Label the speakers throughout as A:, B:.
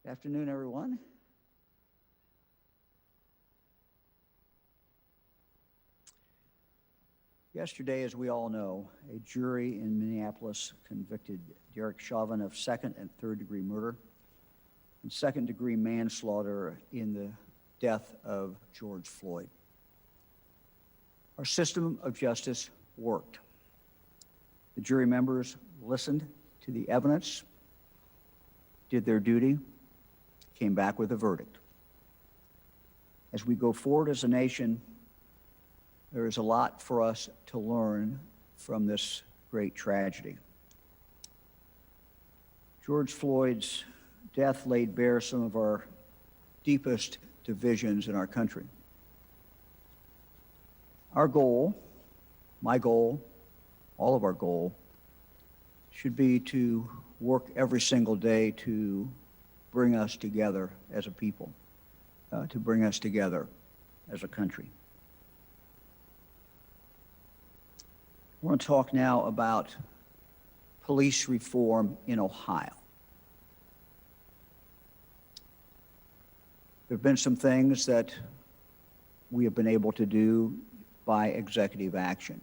A: Good afternoon, everyone. Yesterday, as we all know, a jury in Minneapolis convicted Derek Chauvin of second and third degree murder and second degree manslaughter in the death of George Floyd. Our system of justice worked. The jury members listened to the evidence, did their duty, came back with a verdict. As we go forward as a nation, there is a lot for us to learn from this great tragedy. George Floyd's death laid bare some of our deepest divisions in our country. Our goal, my goal, all of our goal, should be to work every single day to bring us together as a people, to bring us together as a country. I want to talk now about police reform in Ohio. There have been some things that we have been able to do by executive action.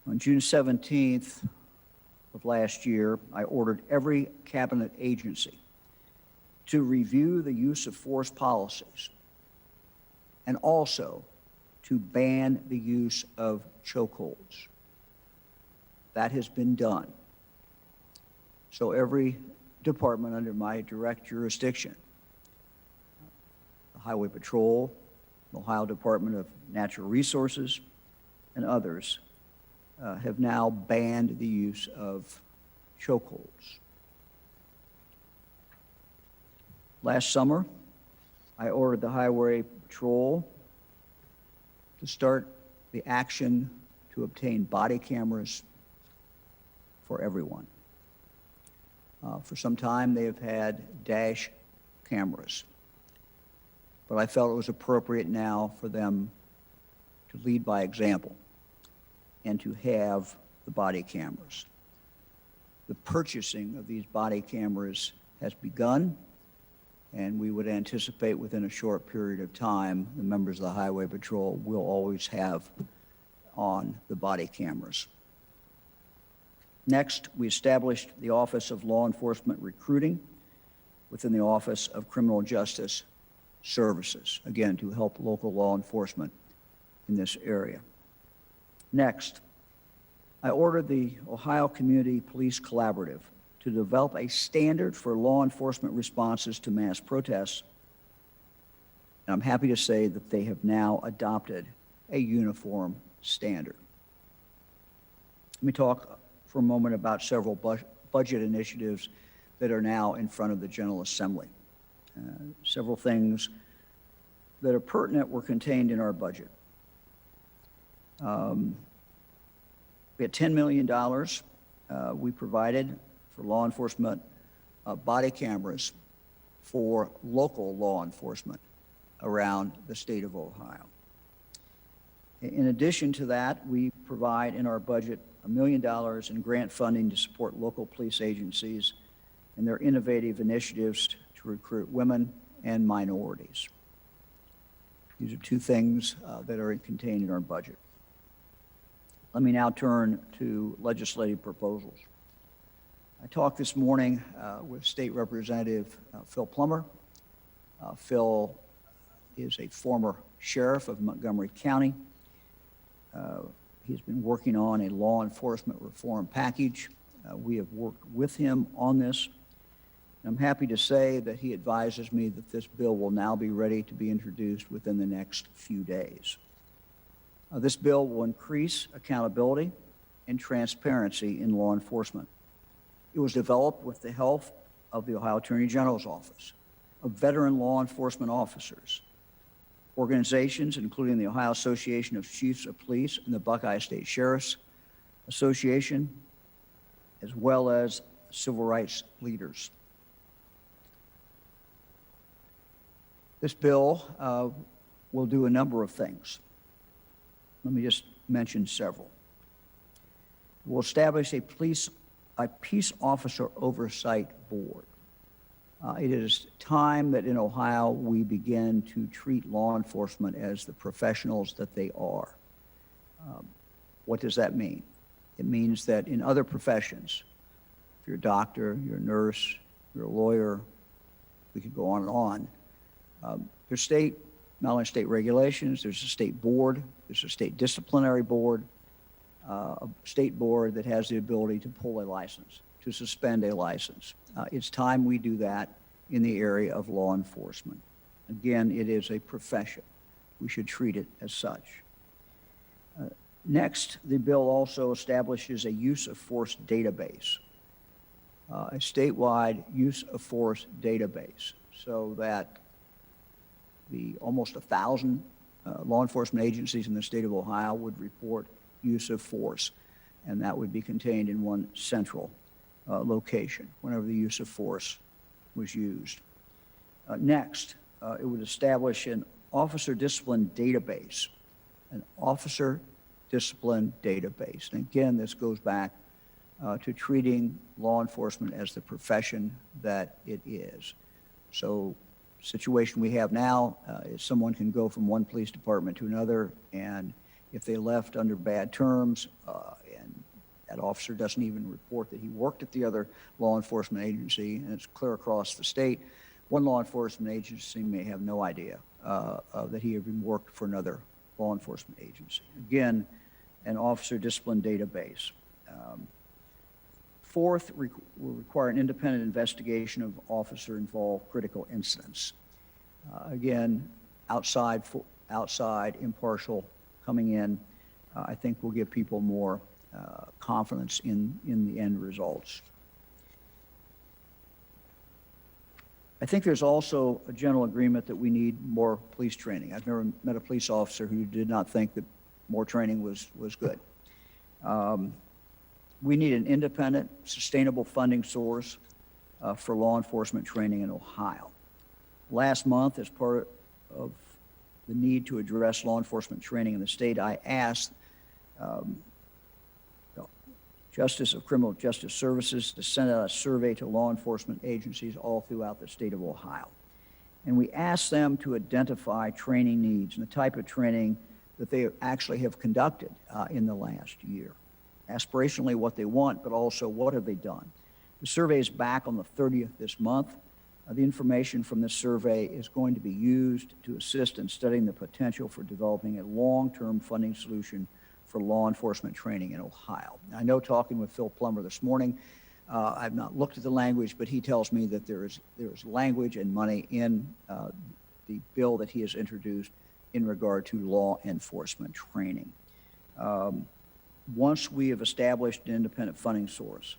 A: On June 17th of last year, I ordered every cabinet agency to review the use of force policies and also to ban the use of chokeholds. That has been done. So every department under my direct jurisdiction, the Highway Patrol, the Ohio Department of Natural Resources, and others, have now banned the use of chokeholds. Last summer, I ordered the Highway Patrol to start the action to obtain body cameras for everyone. For some time, they have had dash cameras, but I felt it was appropriate now for them to lead by example and to have the body cameras. The purchasing of these body cameras has begun, and we would anticipate within a short period of time, the members of the Highway Patrol will always have on the body cameras. Next, we established the Office of Law Enforcement Recruiting within the Office of Criminal Justice Services, again, to help local law enforcement in this area. Next, I ordered the Ohio Community Police Collaborative to develop a standard for law enforcement responses to mass protests. And I'm happy to say that they have now adopted a uniform standard. Let me talk for a moment about several budget initiatives that are now in front of the General Assembly. Several things that are pertinent were contained in our budget. We had $10 million we provided for law enforcement body cameras for local law enforcement around the state of Ohio. In addition to that, we provide in our budget $1 million in grant funding to support local police agencies and their innovative initiatives to recruit women and minorities. These are two things that are contained in our budget. Let me now turn to legislative proposals. I talked this morning with State Representative Phil Plummer. Phil is a former sheriff of Montgomery County. He's been working on a law enforcement reform package. We have worked with him on this. I'm happy to say that he advises me that this bill will now be ready to be introduced within the next few days. This bill will increase accountability and transparency in law enforcement. It was developed with the help of the Ohio Attorney General's Office, of veteran law enforcement officers, organizations including the Ohio Association of Chiefs of Police and the Buckeye State Sheriff's Association, as well as civil rights leaders. This bill will do a number of things. Let me just mention several. We'll establish a peace officer oversight board. It is time that in Ohio we begin to treat law enforcement as the professionals that they are. What does that mean? It means that in other professions, if you're a doctor, you're a nurse, you're a lawyer, we could go on and on. There's not only state regulations, there's a state board, there's a state disciplinary board, a state board that has the ability to pull a license, to suspend a license. It's time we do that in the area of law enforcement. Again, it is a profession. We should treat it as such. Next, the bill also establishes a use of force database, a statewide use of force database, so that the almost 1,000 law enforcement agencies in the state of Ohio would report use of force, and that would be contained in one central location whenever the use of force was used. Next, it would establish an officer discipline database, an officer discipline database. And again, this goes back to treating law enforcement as the profession that it is. So situation we have now is someone can go from one police department to another, and if they left under bad terms and that officer doesn't even report that he worked at the other law enforcement agency, and it's clear across the state, one law enforcement agency may have no idea that he even worked for another law enforcement agency. Again, an officer discipline database. Fourth, will require an independent investigation of officer-involved critical incidents. Again, outside, impartial, coming in, I think will give people more confidence in the end results. I think there's also a general agreement that we need more police training. I've never met a police officer who did not think that more training was good. We need an independent, sustainable funding source for law enforcement training in Ohio. Last month, as part of the need to address law enforcement training in the state, I asked Justice of Criminal Justice Services to send out a survey to law enforcement agencies all throughout the state of Ohio. And we asked them to identify training needs and the type of training that they actually have conducted in the last year. Aspirationally what they want, but also what have they done. The survey is back on the 30th this month. The information from this survey is going to be used to assist in studying the potential for developing a long-term funding solution for law enforcement training in Ohio. I know, talking with Phil Plummer this morning, I've not looked at the language, but he tells me that there is language and money in the bill that he has introduced in regard to law enforcement training. Once we have established an independent funding source,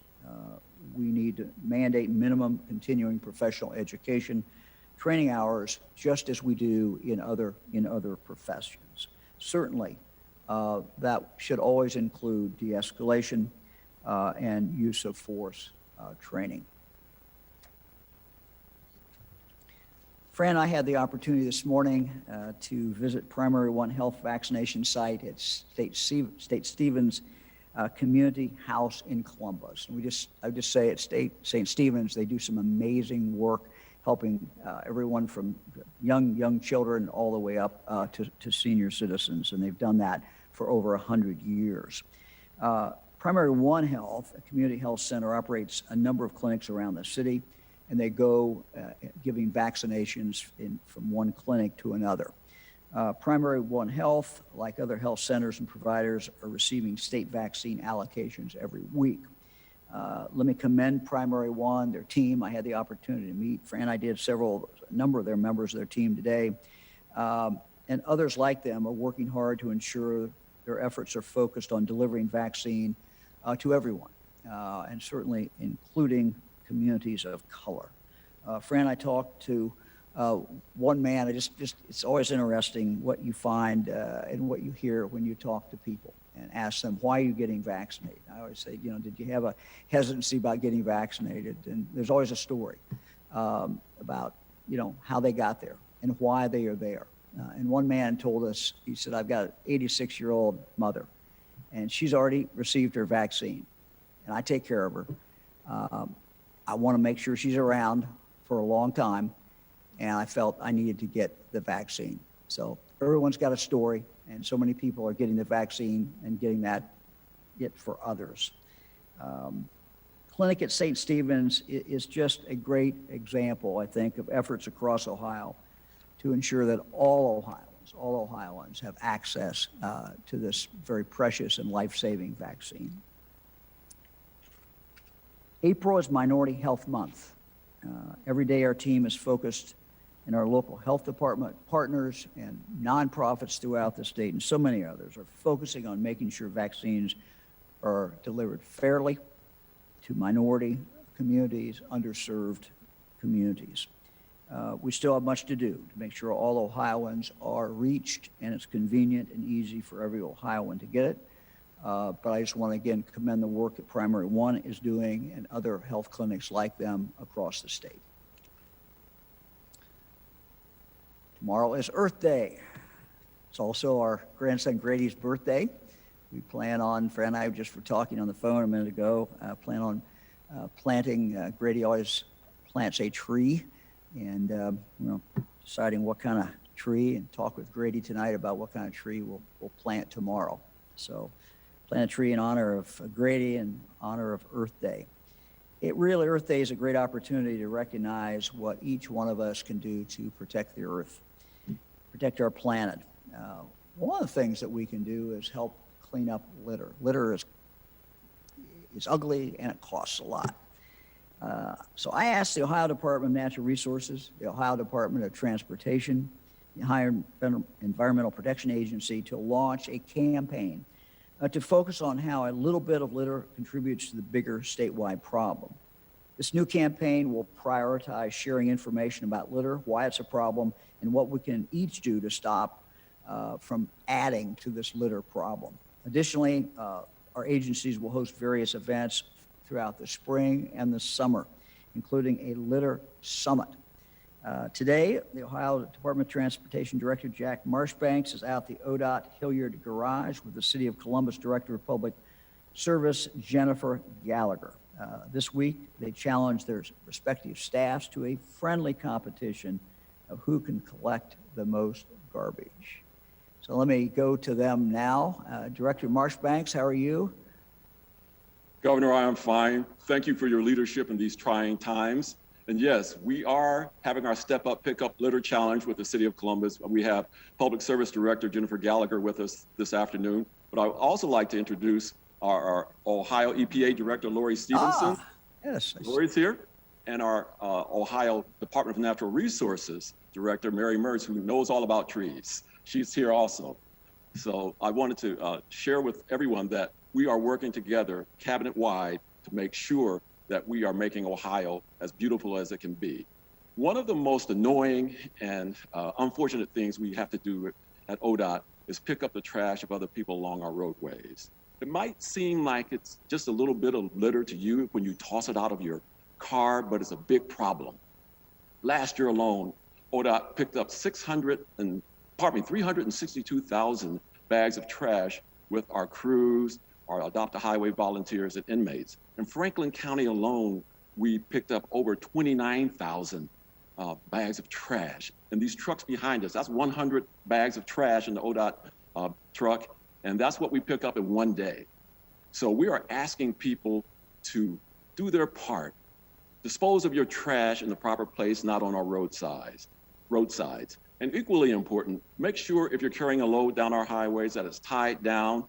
A: we need to mandate minimum continuing professional education training hours, just as we do in other professions. Certainly, that should always include de-escalation and use of force training. Fran and I had the opportunity this morning to visit Primary One Health vaccination site at State Stevens Community House in Columbus. And I would just say at St. Stevens, they do some amazing work helping everyone from young children all the way up to senior citizens, and they've done that for over 100 years. Primary One Health, a community health center, operates a number of clinics around the city, and they go giving vaccinations from one clinic to another. Primary One Health, like other health centers and providers, are receiving state vaccine allocations every week. Let me commend Primary One, their team. I had the opportunity to meet. Fran and I did a number of their members of their team today. And others like them are working hard to ensure their efforts are focused on delivering vaccine to everyone, and certainly including communities of color. Fran and I talked to one man. It's always interesting what you find and what you hear when you talk to people and ask them, why are you getting vaccinated? I always say, did you have a hesitancy about getting vaccinated? And there's always a story about, how they got there and why they are there. And one man told us, he said, I've got an 86-year-old mother, and she's already received her vaccine, and I take care of her. I want to make sure she's around for a long time, and I felt I needed to get the vaccine. So everyone's got a story, and so many people are getting the vaccine and getting it for others. Clinic at St. Stephen's is just a great example, I think, of efforts across Ohio to ensure that all Ohioans have access to this very precious and life-saving vaccine. April is Minority Health Month. Every day our team is focused in our local health department partners and nonprofits throughout the state, and so many others are focusing on making sure vaccines are delivered fairly to minority communities, underserved communities. We still have much to do to make sure all Ohioans are reached and it's convenient and easy for every Ohioan to get it. But I just want to again commend the work that Primary One is doing and other health clinics like them across the state. Tomorrow is Earth Day. It's also our grandson Grady's birthday. We plan on, Fran and I just were talking on the phone a minute ago, plan on planting, Grady always plants a tree, and deciding what kind of tree, and talk with Grady tonight about what kind of tree we'll plant tomorrow. So plant a tree in honor of Grady and honor of Earth Day. Earth Day is a great opportunity to recognize what each one of us can do to protect the earth, protect our planet. One of the things that we can do is help clean up litter. Litter is ugly and it costs a lot. So I asked the Ohio Department of Natural Resources, the Ohio Department of Transportation, the Ohio Environmental Protection Agency to launch a campaign to focus on how a little bit of litter contributes to the bigger statewide problem. This new campaign will prioritize sharing information about litter, why it's a problem, and what we can each do to stop from adding to this litter problem. Additionally, our agencies will host various events throughout the spring and the summer, including a litter summit. Today, the Ohio Department of Transportation Director Jack Marshbanks is out the ODOT Hilliard Garage with the City of Columbus Director of Public Service Jennifer Gallagher. This week, they challenged their respective staffs to a friendly competition of who can collect the most garbage. So let me go to them now. Director Marshbanks, how are you?
B: Governor, I am fine. Thank you for your leadership in these trying times. And yes, we are having our Step Up, Pick Up Litter Challenge with the City of Columbus. We have Public Service Director Jennifer Gallagher with us this afternoon. But I would also like to introduce our Ohio EPA Director, Lori Stevenson.
A: Yes.
B: Lori's here. And our Ohio Department of Natural Resources Director, Mary Mertz, who knows all about trees. She's here also. So I wanted to share with everyone that we are working together cabinet-wide to make sure that we are making Ohio as beautiful as it can be. One of the most annoying and unfortunate things we have to do at ODOT is pick up the trash of other people along our roadways. It might seem like it's just a little bit of litter to you when you toss it out of your car, but it's a big problem. Last year alone, ODOT picked up 362,000 bags of trash with our crews, our Adopt a Highway volunteers and inmates. In Franklin County alone, we picked up over 29,000 bags of trash. And these trucks behind us, that's 100 bags of trash in the ODOT truck, and that's what we pick up in one day. So we are asking people to do their part. Dispose of your trash in the proper place, not on our roadsides. And equally important, make sure if you're carrying a load down our highways that it's tied down.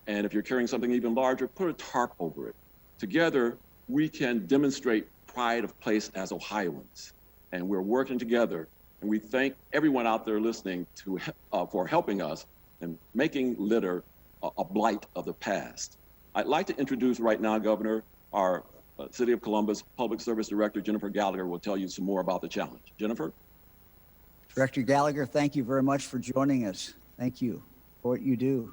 B: And if you're carrying something even larger, put a tarp over it. Together, we can demonstrate pride of place as Ohioans. And we're working together. And we thank everyone out there listening for helping us and making litter a blight of the past. I'd like to introduce right now, Governor, our City of Columbus Public Service Director, Jennifer Gallagher, will tell you some more about the challenge. Jennifer?
A: Director Gallagher, thank you very much for joining us. Thank you for what you do.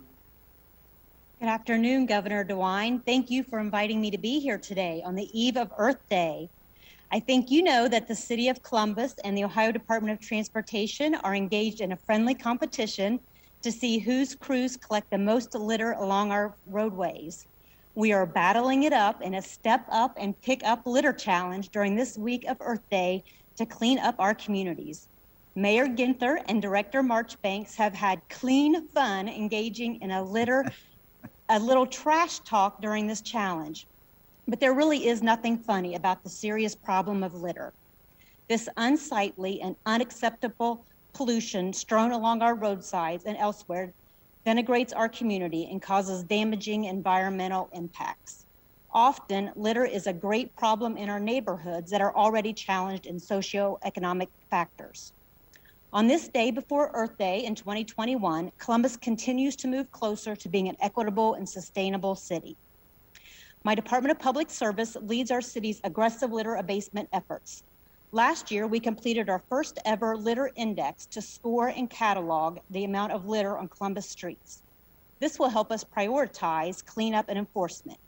C: Good afternoon, Governor DeWine. Thank you for inviting me to be here today on the eve of Earth Day. I think you know that the City of Columbus and the Ohio Department of Transportation are engaged in a friendly competition to see whose crews collect the most litter along our roadways. We are battling it up in a Step Up and Pick Up Litter Challenge during this week of Earth Day to clean up our communities. Mayor Ginther and Director Marchbanks have had clean fun engaging in a little trash talk during this challenge. But there really is nothing funny about the serious problem of litter. This unsightly and unacceptable pollution strewn along our roadsides and elsewhere denigrates our community and causes damaging environmental impacts. Often, litter is a great problem in our neighborhoods that are already challenged in socioeconomic factors. On this day before Earth Day in 2021, Columbus continues to move closer to being an equitable and sustainable city. My Department of Public Service leads our city's aggressive litter abatement efforts. Last year, we completed our first ever litter index to score and catalog the amount of litter on Columbus streets. This will help us prioritize cleanup and enforcement.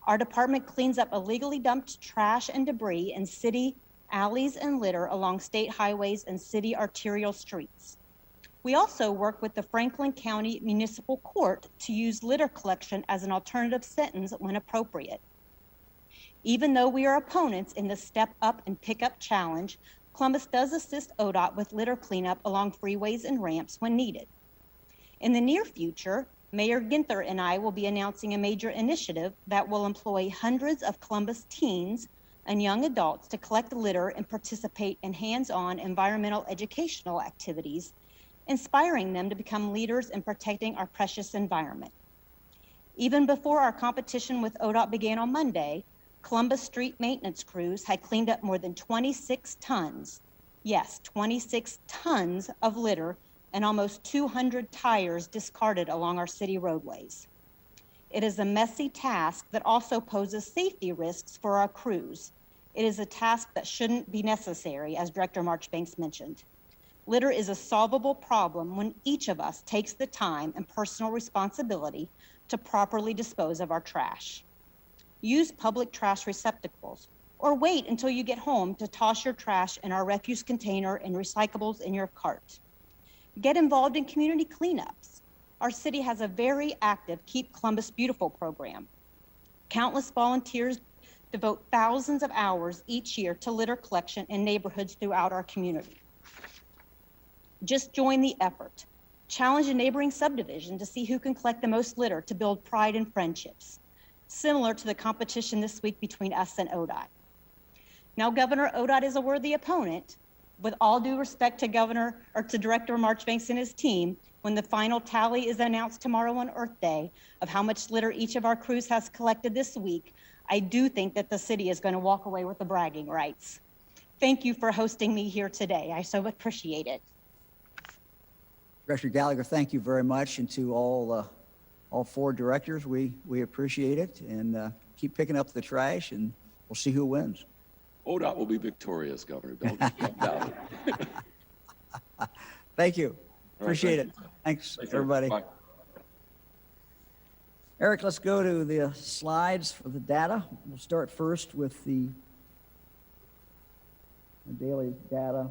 C: Our department cleans up illegally dumped trash and debris in city alleys and litter along state highways and city arterial streets. We also work with the Franklin County Municipal Court to use litter collection as an alternative sentence when appropriate. Even though we are opponents in the Step Up and Pick Up Challenge, Columbus does assist ODOT with litter cleanup along freeways and ramps when needed. In the near future, Mayor Ginther and I will be announcing a major initiative that will employ hundreds of Columbus teens and young adults to collect litter and participate in hands-on environmental educational activities, inspiring them to become leaders in protecting our precious environment. Even before our competition with ODOT began on Monday, Columbus street maintenance crews had cleaned up more than 26 tons, yes, 26 tons of litter and almost 200 tires discarded along our city roadways. It is a messy task that also poses safety risks for our crews. It is a task that shouldn't be necessary, as Director Marchbanks mentioned. Litter is a solvable problem when each of us takes the time and personal responsibility to properly dispose of our trash. Use public trash receptacles, or wait until you get home to toss your trash in our refuse container and recyclables in your cart. Get involved in community cleanups. Our city has a very active Keep Columbus Beautiful program. Countless volunteers devote thousands of hours each year to litter collection in neighborhoods throughout our community. Just join the effort. Challenge a neighboring subdivision to see who can collect the most litter to build pride and friendships, similar to the competition this week between us and ODOT. Now, Governor ODOT is a worthy opponent. With all due respect to Director Marchbanks and his team, when the final tally is announced tomorrow on Earth Day of how much litter each of our crews has collected this week, I do think that the city is going to walk away with the bragging rights. Thank you for hosting me here today. I so appreciate it.
A: Director Gallagher, thank you very much, and to all four directors, we appreciate it, and keep picking up the trash, and we'll see who wins.
B: ODOT will be victorious, Governor. Don't doubt it.
A: Thank you. Appreciate it. Thanks, everybody.
B: Bye.
A: Eric, let's go to the slides for the data. We'll start first with the daily data.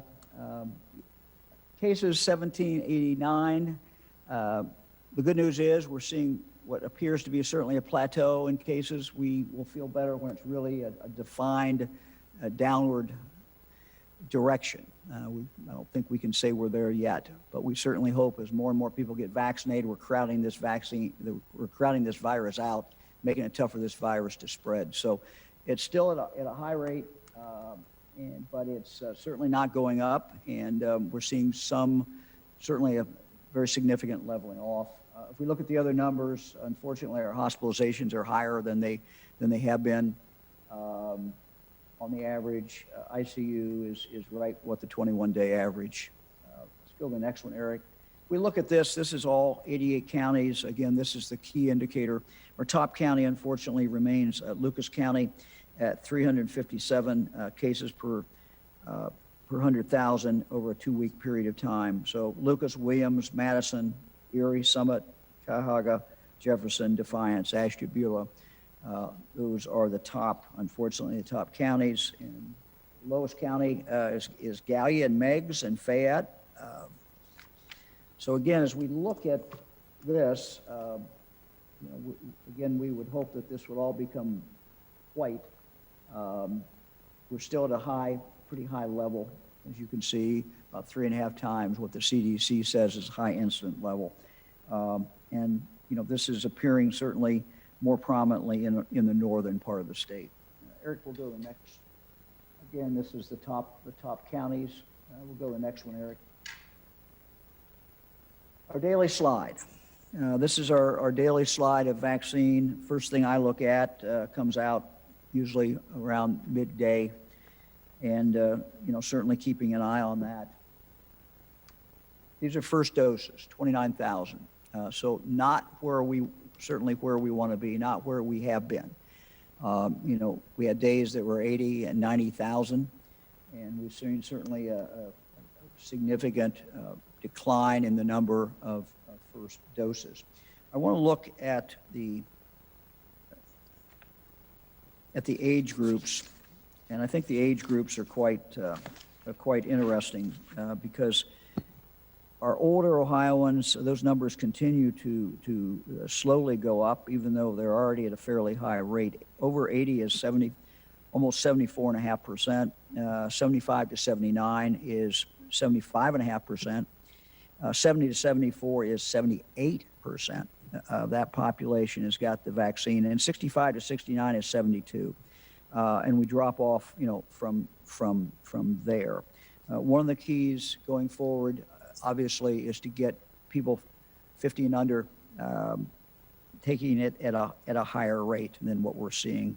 A: Cases 1789. The good news is we're seeing what appears to be certainly a plateau in cases. We will feel better when it's really a defined downward direction. I don't think we can say we're there yet, but we certainly hope as more and more people get vaccinated, we're crowding this virus out, making it tough for this virus to spread. So it's still at a high rate, but it's certainly not going up, and we're seeing certainly a very significant leveling off. If we look at the other numbers, unfortunately, our hospitalizations are higher than they have been. On the average, ICU is right what the 21-day average. Let's go to the next one, Eric. If we look at this is all 88 counties. Again, this is the key indicator. Our top county, unfortunately, remains Lucas County at 357 cases per 100,000 over a 2-week period of time. So Lucas, Williams, Madison, Erie, Summit, Cuyahoga, Jefferson, Defiance, Ashtabula. Those are the top, unfortunately, the top counties. And lowest county is Gallia and Meigs and Fayette. So again, as we look at this, again, we would hope that this would all become white. We're still at a high pretty high level, as you can see, about 3.5 times what the CDC says is high incident level. And, you know, this is appearing certainly more prominently in the northern part of the state. Eric, we'll go to the next. Again, this is the top counties. We'll go to the next one, Eric. Our daily slide. This is our daily slide of vaccine. First thing I look at comes out usually around midday, and you know, certainly keeping an eye on that. These are first doses, 29,000. So not where we want to be, not where we have been. You know, we had days that were 80 and 90,000, and we've seen certainly a significant decline in the number of first doses. I want to look at the age groups, and I think the age groups are quite interesting because our older Ohioans, those numbers continue to slowly go up, even though they're already at a fairly high rate. Over 80 is almost 74.5%. 75 to 79 is 75.5%. 70 to 74 is 78%. That population has got the vaccine, and 65 to 69 is 72. And we drop off, you know, from there. One of the keys going forward, obviously, is to get people 50 and under taking it at a higher rate than what we're seeing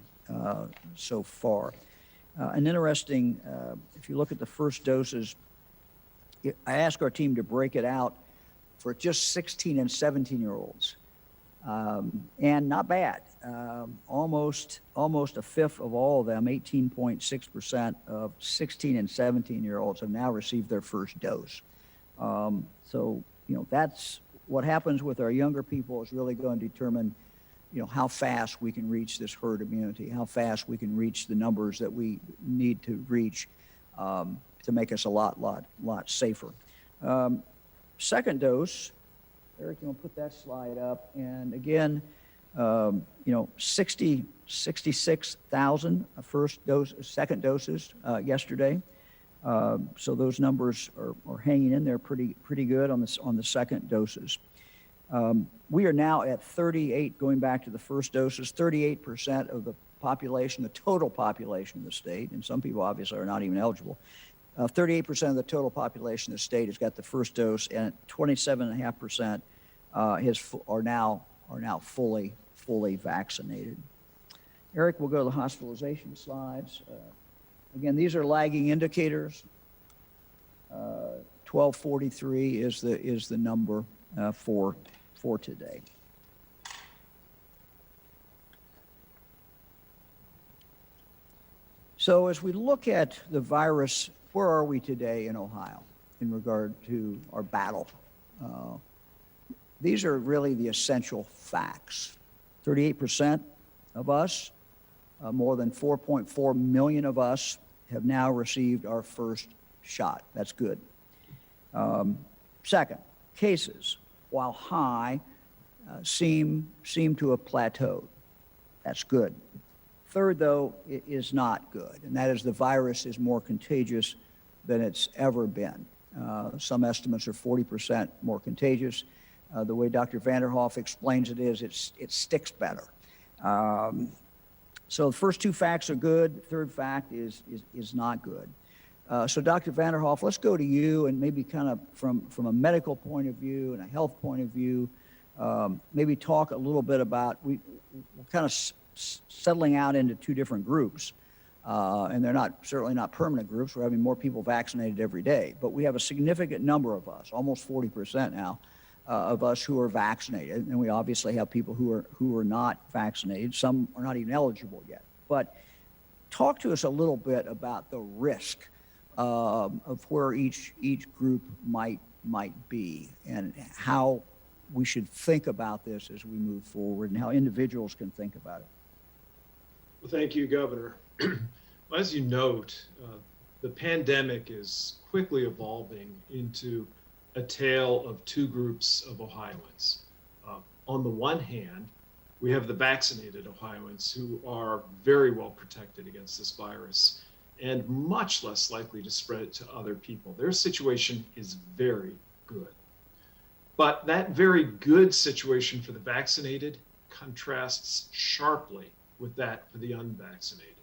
A: so far. An interesting, if you look at the first doses, I asked our team to break it out for just 16 and 17-year-olds, and not bad. Almost a fifth of all of them, 18.6% of 16 and 17-year-olds have now received their first dose. So, you know, that's what happens with our younger people is really going to determine, you know, how fast we can reach this herd immunity, how fast we can reach the numbers that we need to reach to make us a lot safer. Second dose, Eric, you want to put that slide up? And again, you know, 66,000 second doses yesterday. So those numbers are hanging in there pretty good on the second doses. We are now at 38, going back to the first doses, 38% of the population, the total population of the state, and some people obviously are not even eligible. 38% of the total population of the state has got the first dose, and 27.5% are now fully vaccinated. Eric, we'll go to the hospitalization slides. Again, these are lagging indicators. 1243 is the number for today. So as we look at the virus, where are we today in Ohio in regard to our battle? These are really the essential facts. 38% of us, more than 4.4 million of us, have now received our first shot. That's good. Second, cases, while high, seem to have plateaued. That's good. Third, though, it is not good, and that is the virus is more contagious than it's ever been. Some estimates are 40% more contagious. The way Dr. Vanderhoff explains it is it sticks better. So the first two facts are good. The third fact is not good. So Dr. Vanderhoff, let's go to you, and maybe kind of from a medical point of view and a health point of view, maybe talk a little bit about, we're kind of settling out into two different groups. And they're certainly not permanent groups. We're having more people vaccinated every day, but we have a significant number of us, almost 40% now, of us who are vaccinated, and we obviously have people who are not vaccinated. Some are not even eligible yet. But talk to us a little bit about the risk of where each group might be, and how we should think about this as we move forward, and how individuals can think about it.
D: Well, thank you, Governor. As you note, the pandemic is quickly evolving into a tale of two groups of Ohioans. On the one hand, we have the vaccinated Ohioans who are very well protected against this virus. and much less likely to spread it to other people. Their situation is very good. But that very good situation for the vaccinated contrasts sharply with that for the unvaccinated.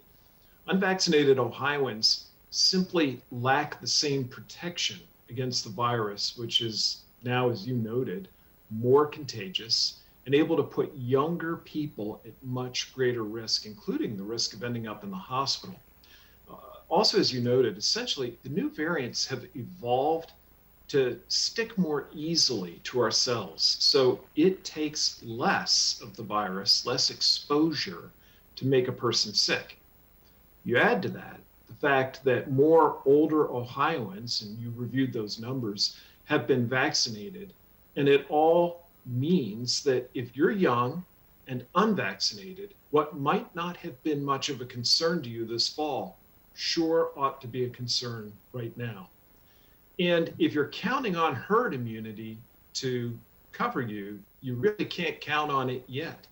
D: Unvaccinated Ohioans simply lack the same protection against the virus, which is now, as you noted, more contagious and able to put younger people at much greater risk, including the risk of ending up in the hospital. Also, as you noted, essentially, the new variants have evolved to stick more easily to our cells. So it takes less of the virus, less exposure to make a person sick. You add to that the fact that more older Ohioans, and you reviewed those numbers, have been vaccinated. And it all means that if you're young and unvaccinated, what might not have been much of a concern to you this fall sure ought to be a concern right now. And if you're counting on herd immunity to cover you, you really can't count on it yet.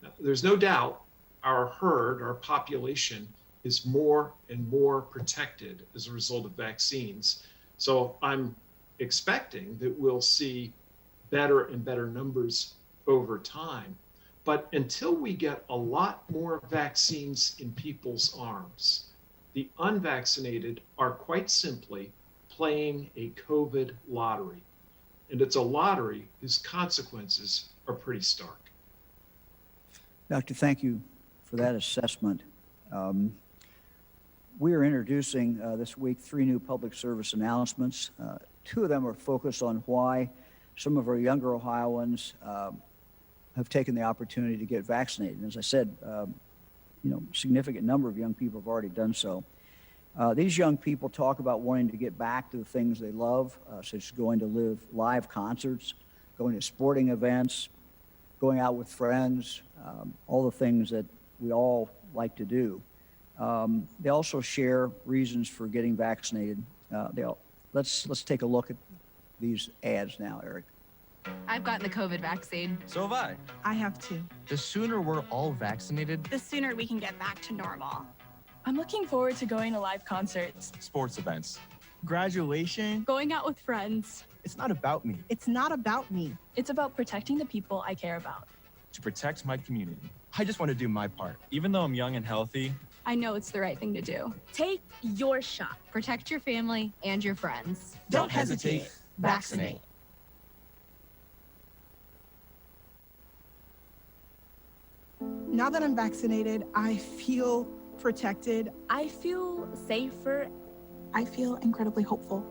D: Now, there's no doubt our herd, our population, is more and more protected as a result of vaccines. So I'm expecting that we'll see better and better numbers over time. But until we get a lot more vaccines in people's arms, the unvaccinated are quite simply playing a COVID lottery. And it's a lottery whose consequences are pretty stark.
A: Doctor, thank you for that assessment. We are introducing this week 3 new public service announcements. 2 of them are focused on why some of our younger Ohioans have taken the opportunity to get vaccinated. And as I said, significant number of young people have already done so. These young people talk about wanting to get back to the things they love, such as going to live concerts, going to sporting events, going out with friends, all the things that we all like to do. They also share reasons for getting vaccinated. Let's take a look at these ads now, Eric.
E: I've gotten the COVID vaccine.
F: So have I.
G: I have too.
F: The sooner we're all vaccinated,
G: The sooner we can get back to normal.
H: I'm looking forward to going to live concerts,
F: sports events.
I: Graduation.
H: going out with friends.
I: It's not about me.
G: It's not about me.
H: It's about protecting the people I care about.
F: To protect my community.
I: I just want to do my part.
F: Even though I'm young and healthy,
H: I know it's the right thing to do.
G: Take your shot.
E: Protect your family and your friends.
I: Don't hesitate. Vaccinate.
G: Now that I'm vaccinated, I feel protected.
H: I feel safer.
G: I feel incredibly hopeful.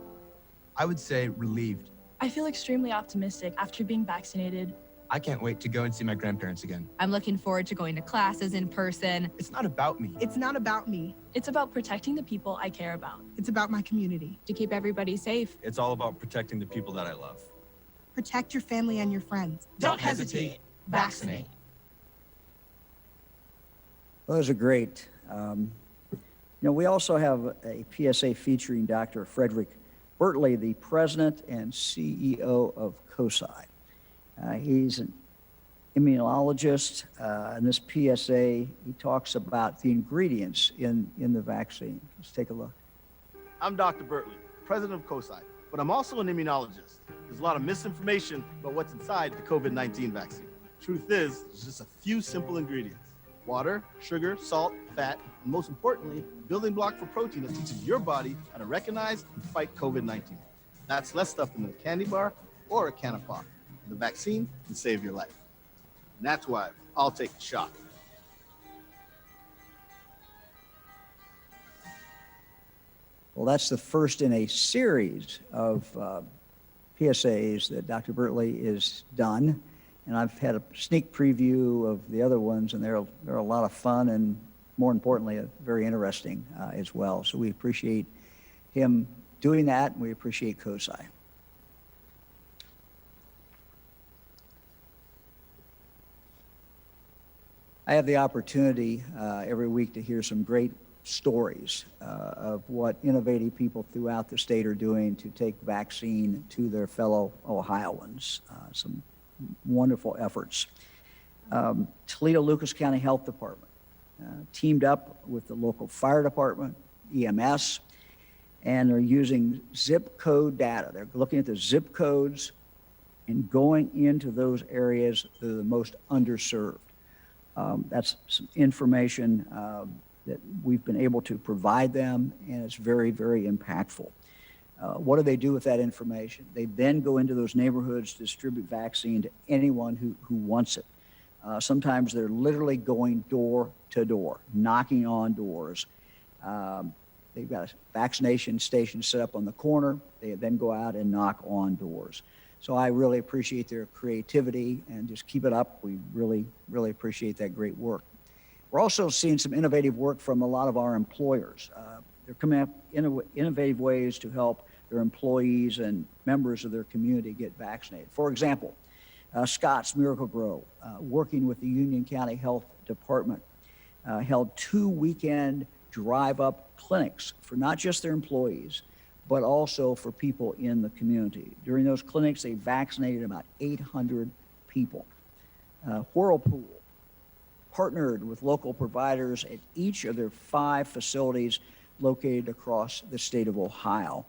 I: I would say relieved.
H: I feel extremely optimistic after being vaccinated.
I: I can't wait to go and see my grandparents again.
E: I'm looking forward to going to classes in person.
I: It's not about me.
G: It's not about me.
H: It's about protecting the people I care about.
G: It's about my community.
E: To keep everybody safe.
F: it's all about protecting the people that I love.
G: Protect your family and your friends.
I: Don't hesitate. Vaccinate.
A: Well, those are great. We also have a PSA featuring Dr. Frederick Bertley, the president and CEO of COSI. He's an immunologist. In this PSA, he talks about the ingredients in the vaccine. Let's take a look.
J: I'm Dr. Bertley, president of COSI, but I'm also an immunologist. There's a lot of misinformation about what's inside the COVID-19 vaccine. Truth is, there's just a few simple ingredients. Water, sugar, salt, fat, and most importantly, a building block for protein that teaches your body how to recognize and fight COVID-19. That's less stuff than a candy bar or a can of pop. The vaccine can save your life. And that's why I'll take the shot.
A: Well, that's the first in a series of PSAs that Dr. Bertley has done. And I've had a sneak preview of the other ones, and they're a lot of fun and, more importantly, very interesting as well. So we appreciate him doing that, and we appreciate COSI. I have the opportunity every week to hear some great stories of what innovative people throughout the state are doing to take vaccine to their fellow Ohioans. Some wonderful efforts. Toledo Lucas County Health Department teamed up with the local fire department, EMS, and they're using zip code data. They're looking at the zip codes and going into those areas that are the most underserved. That's some information that we've been able to provide them, and it's very, very impactful. What do they do with that information? They then go into those neighborhoods to distribute vaccine to anyone who wants it. Sometimes they're literally going door to door, knocking on doors. They've got a vaccination station set up on the corner. They then go out and knock on doors. So I really appreciate their creativity, and just keep it up. We really, really appreciate that great work. We're also seeing some innovative work from a lot of our employers. They're coming up innovative ways to help their employees and members of their community get vaccinated. For example, Scott's Miracle-Gro, working with the Union County Health Department, held 2 weekend drive-up clinics for not just their employees, but also for people in the community. During those clinics, they vaccinated about 800 people. Whirlpool partnered with local providers at each of their 5 facilities located across the state of Ohio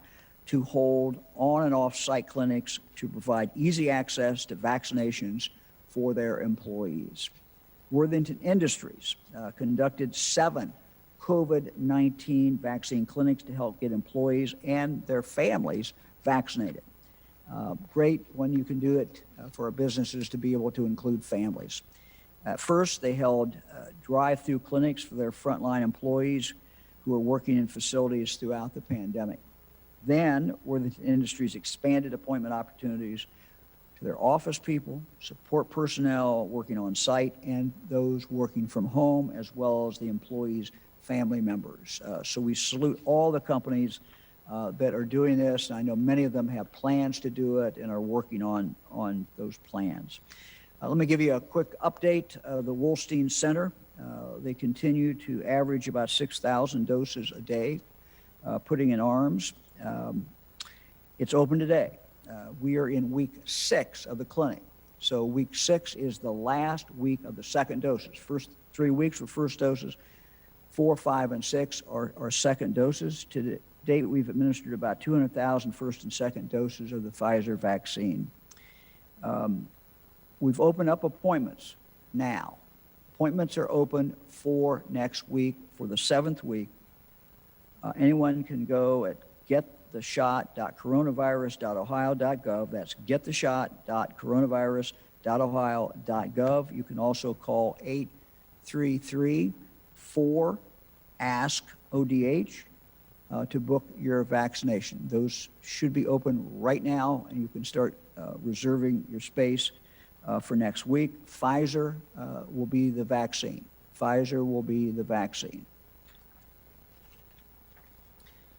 A: to hold on and off site clinics to provide easy access to vaccinations for their employees. Worthington Industries conducted 7 COVID-19 vaccine clinics to help get employees and their families vaccinated. Great when you can do it for our businesses to be able to include families. First, they held drive-through clinics for their frontline employees who are working in facilities throughout the pandemic. Then, Worthington Industries expanded appointment opportunities to their office people, support personnel working on site, and those working from home, as well as the employees' family members. So we salute all the companies that are doing this, and I know many of them have plans to do it and are working on those plans. Let me give you a quick update of the Wolstein Center. They continue to average about 6,000 doses a day, putting in arms. It's open today. We are in week 6 of the clinic. So week 6 is the last week of the second doses. First 3 weeks were first doses. 4, 5, and 6 are second doses. To date, we've administered about 200,000 first and second doses of the Pfizer vaccine. We've opened up appointments now. Appointments are open for next week, for the 7th week. Anyone can go at gettheshot.coronavirus.ohio.gov. That's gettheshot.coronavirus.ohio.gov. You can also call 833-4-ASK-ODH to book your vaccination. Those should be open right now, and you can start reserving your space for next week. Pfizer will be the vaccine. Pfizer will be the vaccine.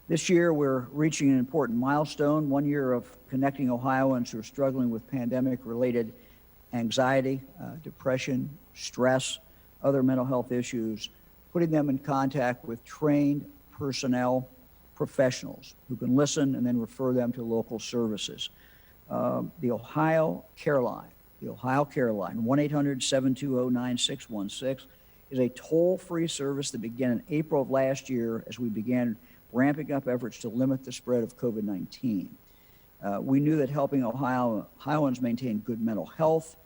A: This year, we're reaching an important milestone, 1 year of connecting Ohioans who are struggling with pandemic-related anxiety, depression, stress, other mental health issues, putting them in contact with trained personnel, professionals who can listen and then refer them to local services. The Ohio Care Line, 1-800-720-9616, is a toll-free service that began in April of last year as we began ramping up efforts to limit the spread of COVID-19. We knew that helping Ohioans maintain good mental health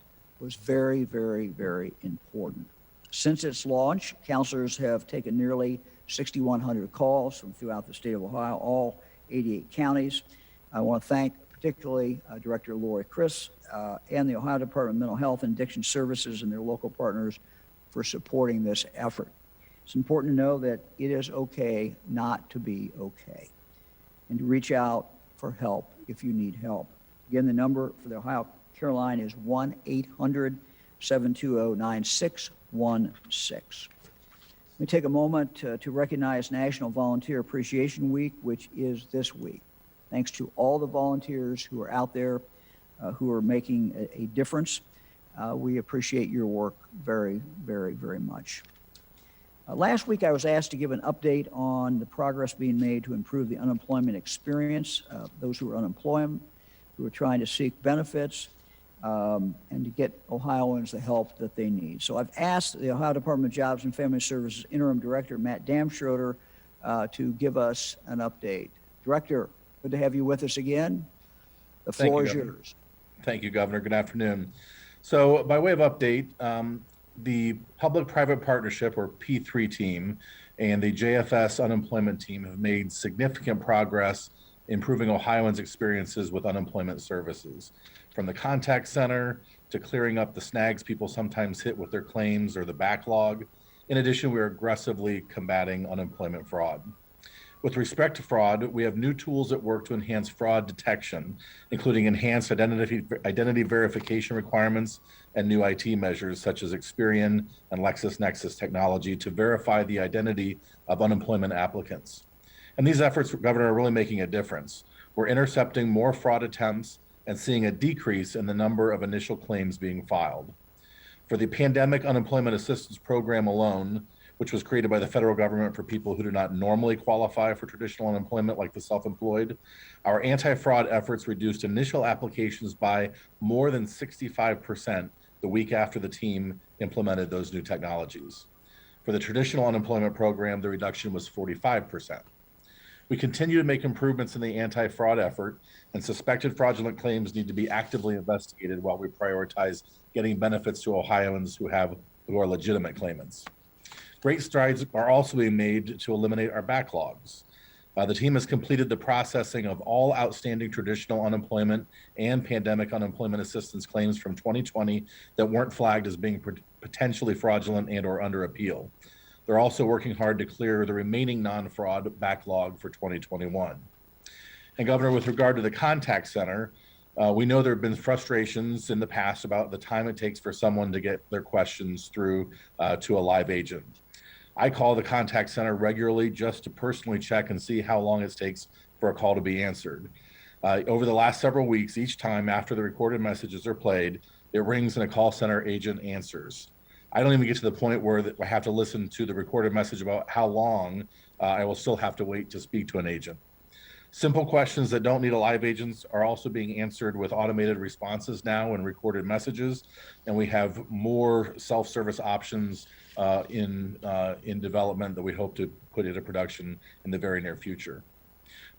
A: was very, very, very important. Since its launch, counselors have taken nearly 6,100 calls from throughout the state of Ohio, all 88 counties. I want to thank particularly Director Lori Chris and the Ohio Department of Mental Health and Addiction Services and their local partners for supporting this effort. It's important to know that it is okay not to be okay, and to reach out for help if you need help. Again, the number for the Ohio Care Line is 1-800-720-9616. Let me take a moment to recognize National Volunteer Appreciation Week, which is this week. Thanks to all the volunteers who are out there who are making a difference. We appreciate your work very, very, very much. Last week, I was asked to give an update on the progress being made to improve the unemployment experience, those who are unemployed, who are trying to seek benefits, and to get Ohioans the help that they need. So I've asked the Ohio Department of Jobs and Family Services Interim Director, Matt Damschroeder, to give us an update. Director, good to have you with us again. The
K: Thank
A: floor
K: you,
A: is
K: Governor.
A: yours.
K: Thank you, Governor. Good afternoon. So by way of update, the Public-Private Partnership, or P3 team, and the JFS unemployment team have made significant progress improving Ohioans' experiences with unemployment services. From the contact center to clearing up the snags people sometimes hit with their claims or the backlog. In addition, we are aggressively combating unemployment fraud. With respect to fraud, we have new tools at work to enhance fraud detection, including enhanced identity verification requirements and new IT measures such as Experian and LexisNexis technology to verify the identity of unemployment applicants. And these efforts, Governor, are really making a difference. We're intercepting more fraud attempts and seeing a decrease in the number of initial claims being filed. For the Pandemic Unemployment Assistance Program alone, which was created by the federal government for people who do not normally qualify for traditional unemployment, like the self-employed, our anti-fraud efforts reduced initial applications by more than 65% the week after the team implemented those new technologies. For the traditional unemployment program, the reduction was 45%. We continue to make improvements in the anti-fraud effort, and suspected fraudulent claims need to be actively investigated while we prioritize getting benefits to Ohioans who are legitimate claimants. Great strides are also being made to eliminate our backlogs. The team has completed the processing of all outstanding traditional unemployment and pandemic unemployment assistance claims from 2020 that weren't flagged as being potentially fraudulent and or under appeal. They're also working hard to clear the remaining non-fraud backlog for 2021. And Governor, with regard to the contact center, we know there have been frustrations in the past about the time it takes for someone to get their questions through to a live agent. I call the contact center regularly just to personally check and see how long it takes for a call to be answered. Over the last several weeks, each time after the recorded messages are played, it rings and a call center agent answers. I don't even get to the point where I have to listen to the recorded message about how long I will still have to wait to speak to an agent. Simple questions that don't need a live agent are also being answered with automated responses now and recorded messages, and we have more self-service options in development that we hope to put into production in the very near future.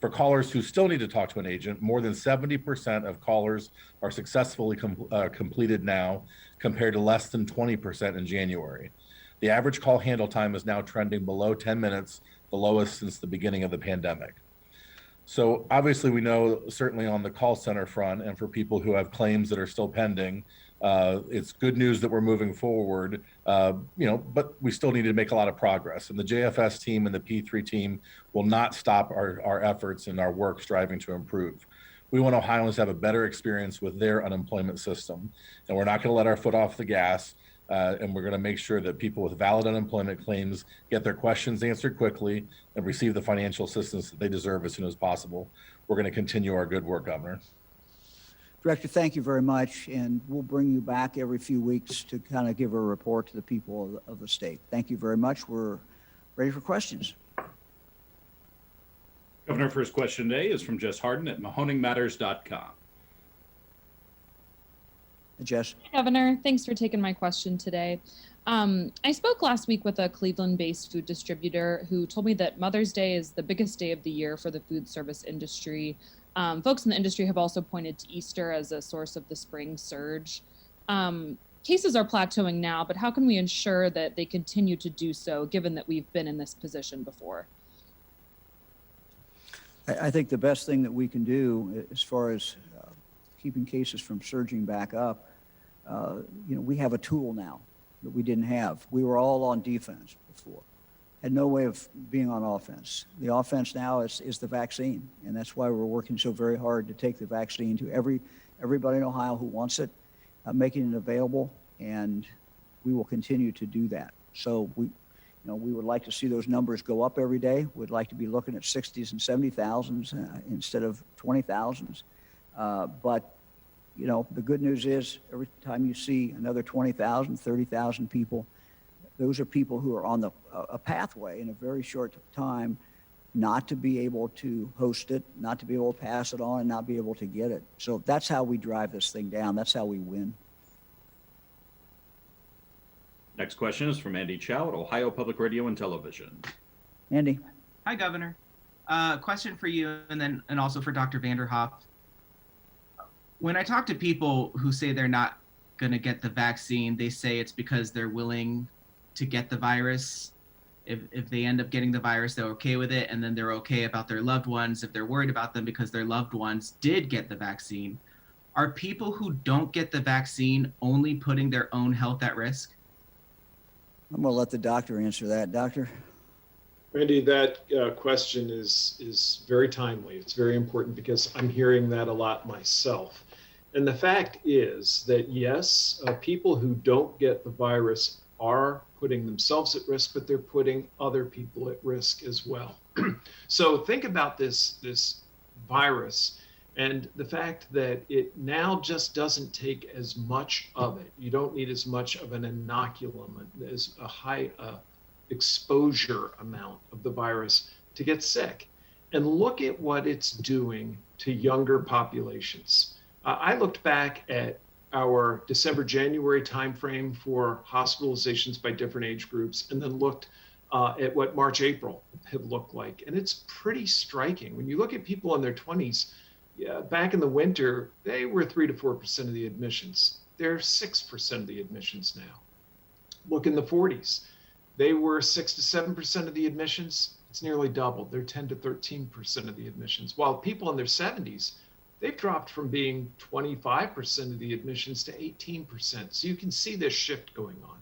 K: For callers who still need to talk to an agent, more than 70% of callers are successfully completed now, compared to less than 20% in January. The average call handle time is now trending below 10 minutes, the lowest since the beginning of the pandemic. So obviously we know, certainly on the call center front and for people who have claims that are still pending, it's good news that we're moving forward, but we still need to make a lot of progress. And the JFS team and the P3 team will not stop our efforts and our work striving to improve. We want Ohioans to have a better experience with their unemployment system, and we're not going to let our foot off the gas. And we're going to make sure that people with valid unemployment claims get their questions answered quickly and receive the financial assistance that they deserve as soon as possible. We're going to continue our good work, Governor.
A: Director, thank you very much, and we'll bring you back every few weeks to kind of give a report to the people of the state. Thank you very much. We're ready for questions.
L: Governor, first question today is from Jess Harden at mahoningmatters.com.
A: Jess.
M: Governor, thanks for taking my question today. I spoke last week with a Cleveland-based food distributor who told me that Mother's Day is the biggest day of the year for the food service industry. Folks in the industry have also pointed to Easter as a source of the spring surge. Cases are plateauing now, but how can we ensure that they continue to do so, given that we've been in this position before?
A: I think the best thing that we can do as far as keeping cases from surging back up, we have a tool now that we didn't have. We were all on defense before, had no way of being on offense. The offense now is the vaccine, and that's why we're working so very hard to take the vaccine to everybody in Ohio who wants it, making it available, and we will continue to do that. So we would like to see those numbers go up every day. We'd like to be looking at 60s and 70,000s instead of 20,000s. But the good news is every time you see another 20,000, 30,000 people, those are people who are on a pathway in a very short time not to be able to host it, not to be able to pass it on, and not be able to get it. So that's how we drive this thing down. That's how we win.
L: Next question is from Andy Chow at Ohio Public Radio and Television.
A: Andy.
N: Hi, Governor. Question for you, and also for Dr. Vanderhoff. When I talk to people who say they're not going to get the vaccine, they say it's because they're willing to get the virus. If they end up getting the virus, they're okay with it, and then they're okay about their loved ones if they're worried about them because their loved ones did get the vaccine. Are people who don't get the vaccine only putting their own health at risk?
A: I'm going to let the doctor answer that. Doctor?
D: Randy, that question is very timely. It's very important because I'm hearing that a lot myself. And the fact is that yes, people who don't get the virus are putting themselves at risk, but they're putting other people at risk as well. So think about this virus and the fact that it now just doesn't take as much of it. You don't need as much of an inoculum, as a high exposure amount of the virus to get sick. And look at what it's doing to younger populations. I looked back at our December-January timeframe for hospitalizations by different age groups, and then looked at what March-April have looked like. And it's pretty striking. When you look at people in their 20s, back in the winter, they were 3 to 4% of the admissions. They're 6% of the admissions now. Look in the 40s. They were 6 to 7% of the admissions. It's nearly doubled. They're 10 to 13% of the admissions. While people in their 70s, they've dropped from being 25% of the admissions to 18%. So you can see this shift going on.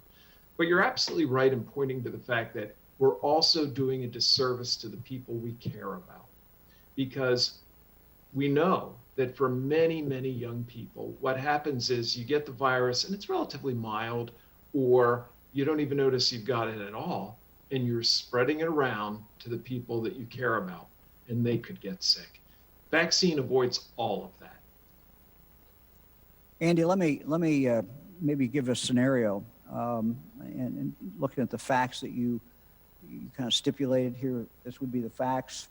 D: But you're absolutely right in pointing to the fact that we're also doing a disservice to the people we care about. Because we know that for many, many young people, what happens is you get the virus and it's relatively mild, or you don't even notice you've got it at all, and you're spreading it around to the people that you care about, and they could get sick. Vaccine avoids all of that.
A: Andy, let me maybe give a scenario, and looking at the facts that you kind of stipulated here. This would be the facts.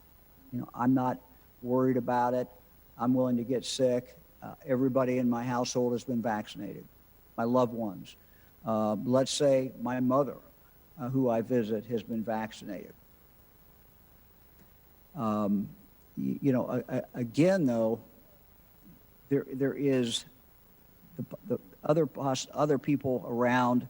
A: You know, I'm not worried about it. I'm willing to get sick. Everybody in my household has been vaccinated. My loved ones. Let's say my mother, who I visit, has been vaccinated. Again, though, there is the other people around.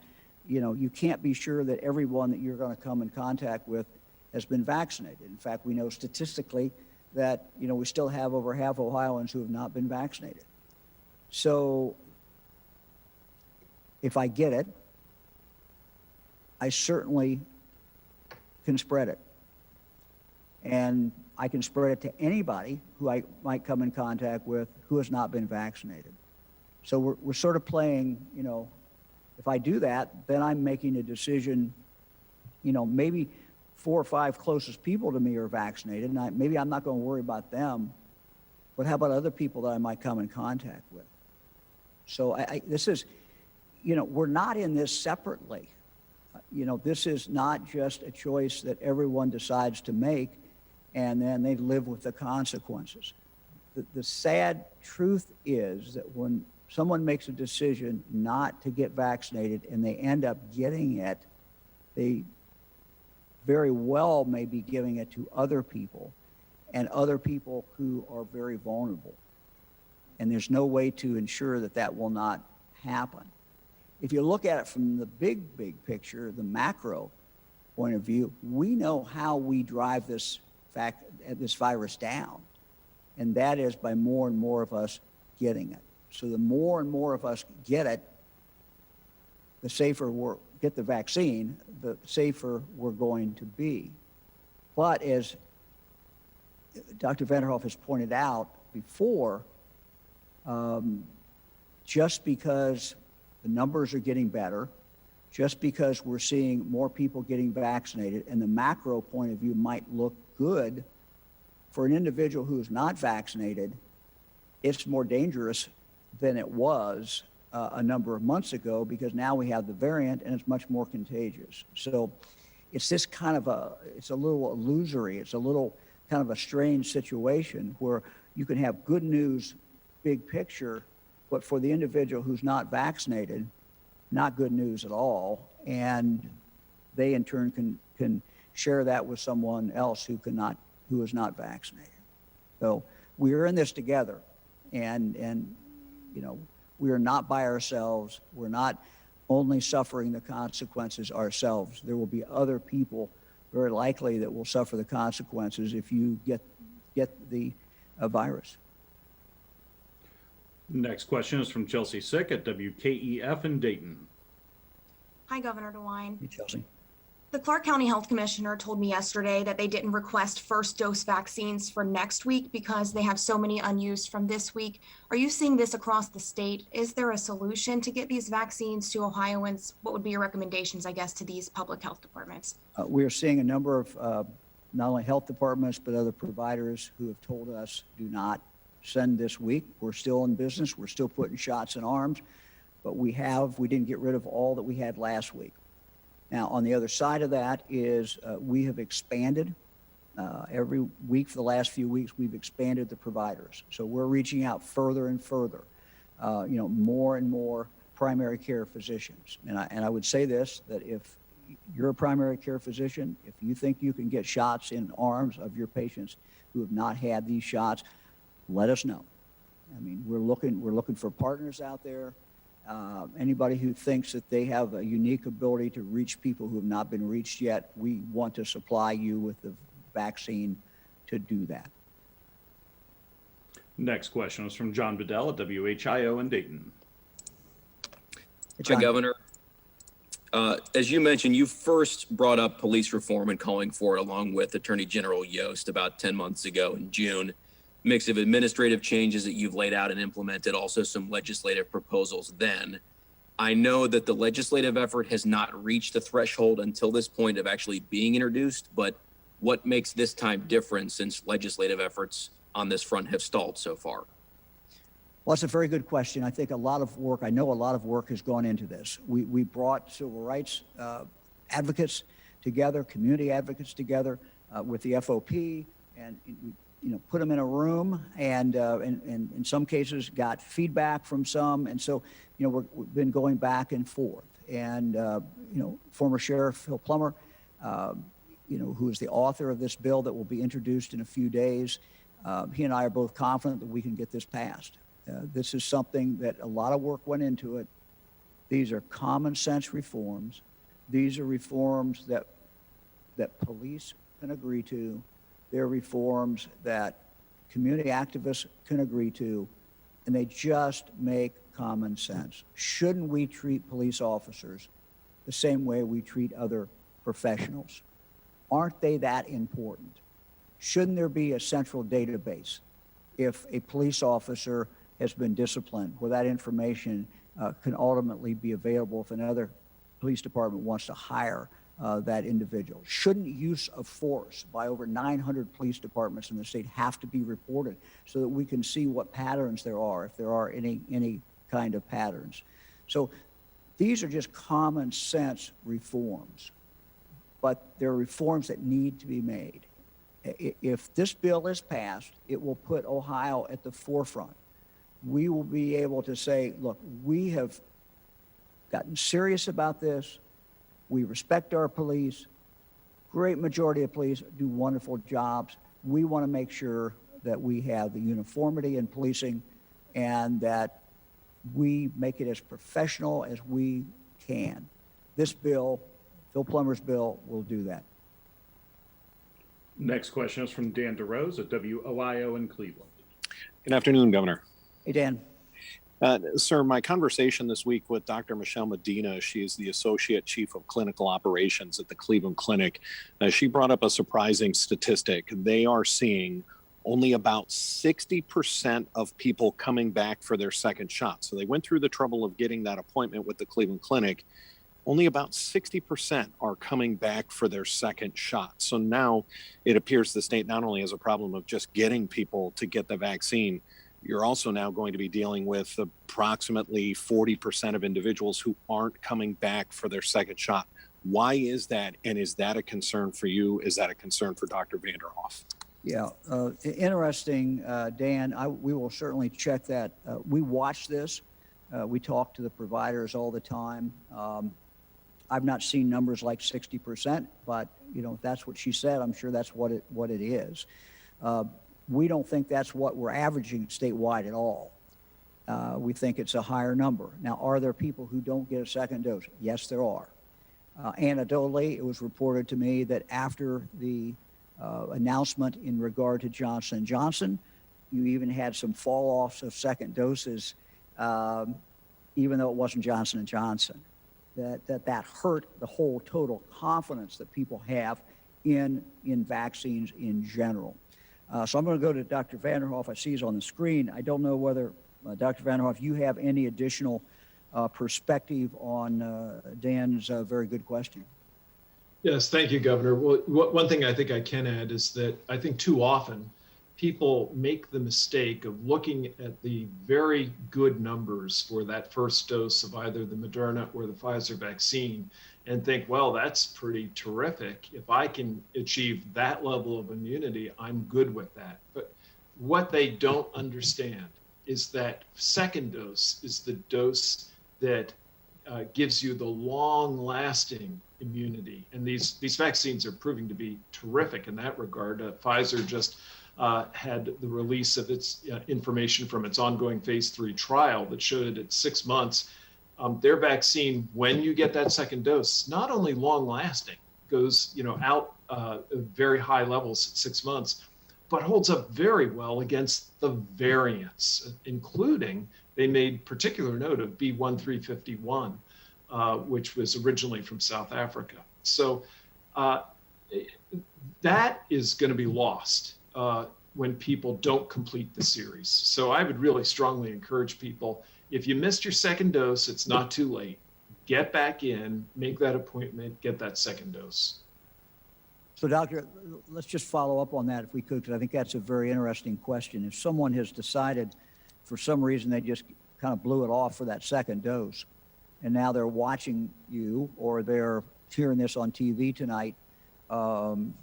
A: You know, you can't be sure that everyone that you're going to come in contact with has been vaccinated. In fact, we know statistically that, you know, we still have over half Ohioans who have not been vaccinated. So if I get it, I certainly can spread it. And I can spread it to anybody who I might come in contact with who has not been vaccinated. So we're sort of playing, you know, if I do that, then I'm making a decision, you know, maybe 4 or 5 closest people to me are vaccinated, and maybe I'm not going to worry about them, but how about other people that I might come in contact with? So this is, you know, we're not in this separately. You know, this is not just a choice that everyone decides to make and then they live with the consequences. The sad truth is that when someone makes a decision not to get vaccinated and they end up getting it, they very well may be giving it to other people, and other people who are very vulnerable. And there's no way to ensure that that will not happen. If you look at it from the big picture, the macro point of view, we know how we drive this virus down, and that is by more and more of us getting it. So the more and more of us get it, the safer we're get the vaccine, the safer we're going to be. But as Dr. Vanderhoff has pointed out before, just because the numbers are getting better, just because we're seeing more people getting vaccinated, and the macro point of view might look good, for an individual who is not vaccinated, it's more dangerous than it was a number of months ago, because now we have the variant and it's much more contagious. So it's this kind of it's a little illusory, it's a little kind of a strange situation where you can have good news, big picture, but for the individual who's not vaccinated, not good news at all. And they in turn can share that with someone else who is not vaccinated. So we are in this together, and you know, we are not by ourselves. We're not only suffering the consequences ourselves. There will be other people very likely that will suffer the consequences if you get the virus.
L: Next question is from Chelsea Sick at WKEF in Dayton.
O: Hi, Governor DeWine.
A: Hey, Chelsea.
O: The Clark County Health Commissioner told me yesterday that they didn't request first dose vaccines for next week because they have so many unused from this week. Are you seeing this across the state? Is there a solution to get these vaccines to Ohioans? What would be your recommendations, I guess, to these public health departments?
A: We are seeing a number of not only health departments, but other providers who have told us do not send this week. We're still in business. We're still putting shots in arms, but we didn't get rid of all that we had last week. Now, on the other side of that is we have expanded every week for the last few weeks. We've expanded the providers. So we're reaching out further and further, more and more primary care physicians. And I would say this, that if you're a primary care physician, if you think you can get shots in arms of your patients who have not had these shots, let us know. I mean, we're looking for partners out there. Anybody who thinks that they have a unique ability to reach people who have not been reached yet, we want to supply you with the vaccine to do that.
L: Next question is from John Bedell at WHIO in Dayton.
A: Hey,
P: Hi, Governor. As you mentioned, you first brought up police reform and calling for it along with Attorney General Yost about 10 months ago in June. Mix of administrative changes that you've laid out and implemented, also some legislative proposals then. I know that the legislative effort has not reached the threshold until this point of actually being introduced, but what makes this time different since legislative efforts on this front have stalled so far?
A: Well, that's a very good question. I think I know a lot of work has gone into this. We brought civil rights advocates together, community advocates together with the FOP, and put them in a room, and in some cases got feedback from some, and so we've been going back and forth. And former Sheriff Phil Plummer, who is the author of this bill that will be introduced in a few days, he and I are both confident that we can get this passed. This is something that a lot of work went into it. These are common sense reforms. These are reforms that police can agree to. They're reforms that community activists can agree to, and they just make common sense. Shouldn't we treat police officers the same way we treat other professionals? Aren't they that important? Shouldn't there be a central database if a police officer has been disciplined, where that information can ultimately be available if another police department wants to hire that individual? Shouldn't use of force by over 900 police departments in the state have to be reported so that we can see what patterns there are, if there are any kind of patterns? So these are just common sense reforms, but they're reforms that need to be made. If this bill is passed, it will put Ohio at the forefront. We will be able to say, look, we have gotten serious about this. We respect our police. Great majority of police do wonderful jobs. We want to make sure that we have the uniformity in policing and that we make it as professional as we can. This bill, Phil Plummer's bill, will do that.
L: Next question is from Dan DeRose at WOIO in Cleveland.
Q: Good afternoon, Governor.
A: Hey, Dan.
Q: Sir, my conversation this week with Dr. Michelle Medina, she is the Associate Chief of Clinical Operations at the Cleveland Clinic. She brought up a surprising statistic. They are seeing only about 60% of people coming back for their second shot. So they went through the trouble of getting that appointment with the Cleveland Clinic. Only about 60% are coming back for their second shot. So now it appears the state not only has a problem of just getting people to get the vaccine, you're also now going to be dealing with approximately 40% of individuals who aren't coming back for their second shot. Why is that? And is that a concern for you? Is that a concern for Dr. Vanderhoff?
A: Yeah, interesting, Dan. We will certainly check that. We watch this. We talk to the providers all the time. I've not seen numbers like 60%, but if that's what she said, I'm sure that's what it is. We don't think that's what we're averaging statewide at all. We think it's a higher number. Now, are there people who don't get a second dose? Yes, there are. Anecdotally, it was reported to me that after the announcement in regard to Johnson & Johnson, you even had some fall-offs of second doses, even though it wasn't Johnson & Johnson. That hurt the whole total confidence that people have in vaccines in general. So I'm going to go to Dr. Vanderhoff. I see he's on the screen. I don't know whether, Dr. Vanderhoff, you have any additional perspective on Dan's very good question.
D: Yes, thank you, Governor. Well, one thing I think I can add is that I think too often people make the mistake of looking at the very good numbers for that first dose of either the Moderna or the Pfizer vaccine and think, well, that's pretty terrific. If I can achieve that level of immunity, I'm good with that. But what they don't understand is that second dose is the dose that gives you the long-lasting immunity. And these vaccines are proving to be terrific in that regard. Pfizer just had the release of its information from its ongoing phase 3 trial that showed it at 6 months. Their vaccine, when you get that second dose, not only long-lasting, goes out very high levels at 6 months, but holds up very well against the variants, including, they made particular note of B1351, which was originally from South Africa. So that is going to be lost when people don't complete the series. So I would really strongly encourage people, if you missed your second dose, it's not too late. Get back in, make that appointment, get that second dose.
A: So, Doctor, let's just follow up on that if we could, because I think that's a very interesting question. If someone has decided for some reason they just kind of blew it off for that second dose, and now they're watching you or they're hearing this on TV tonight, can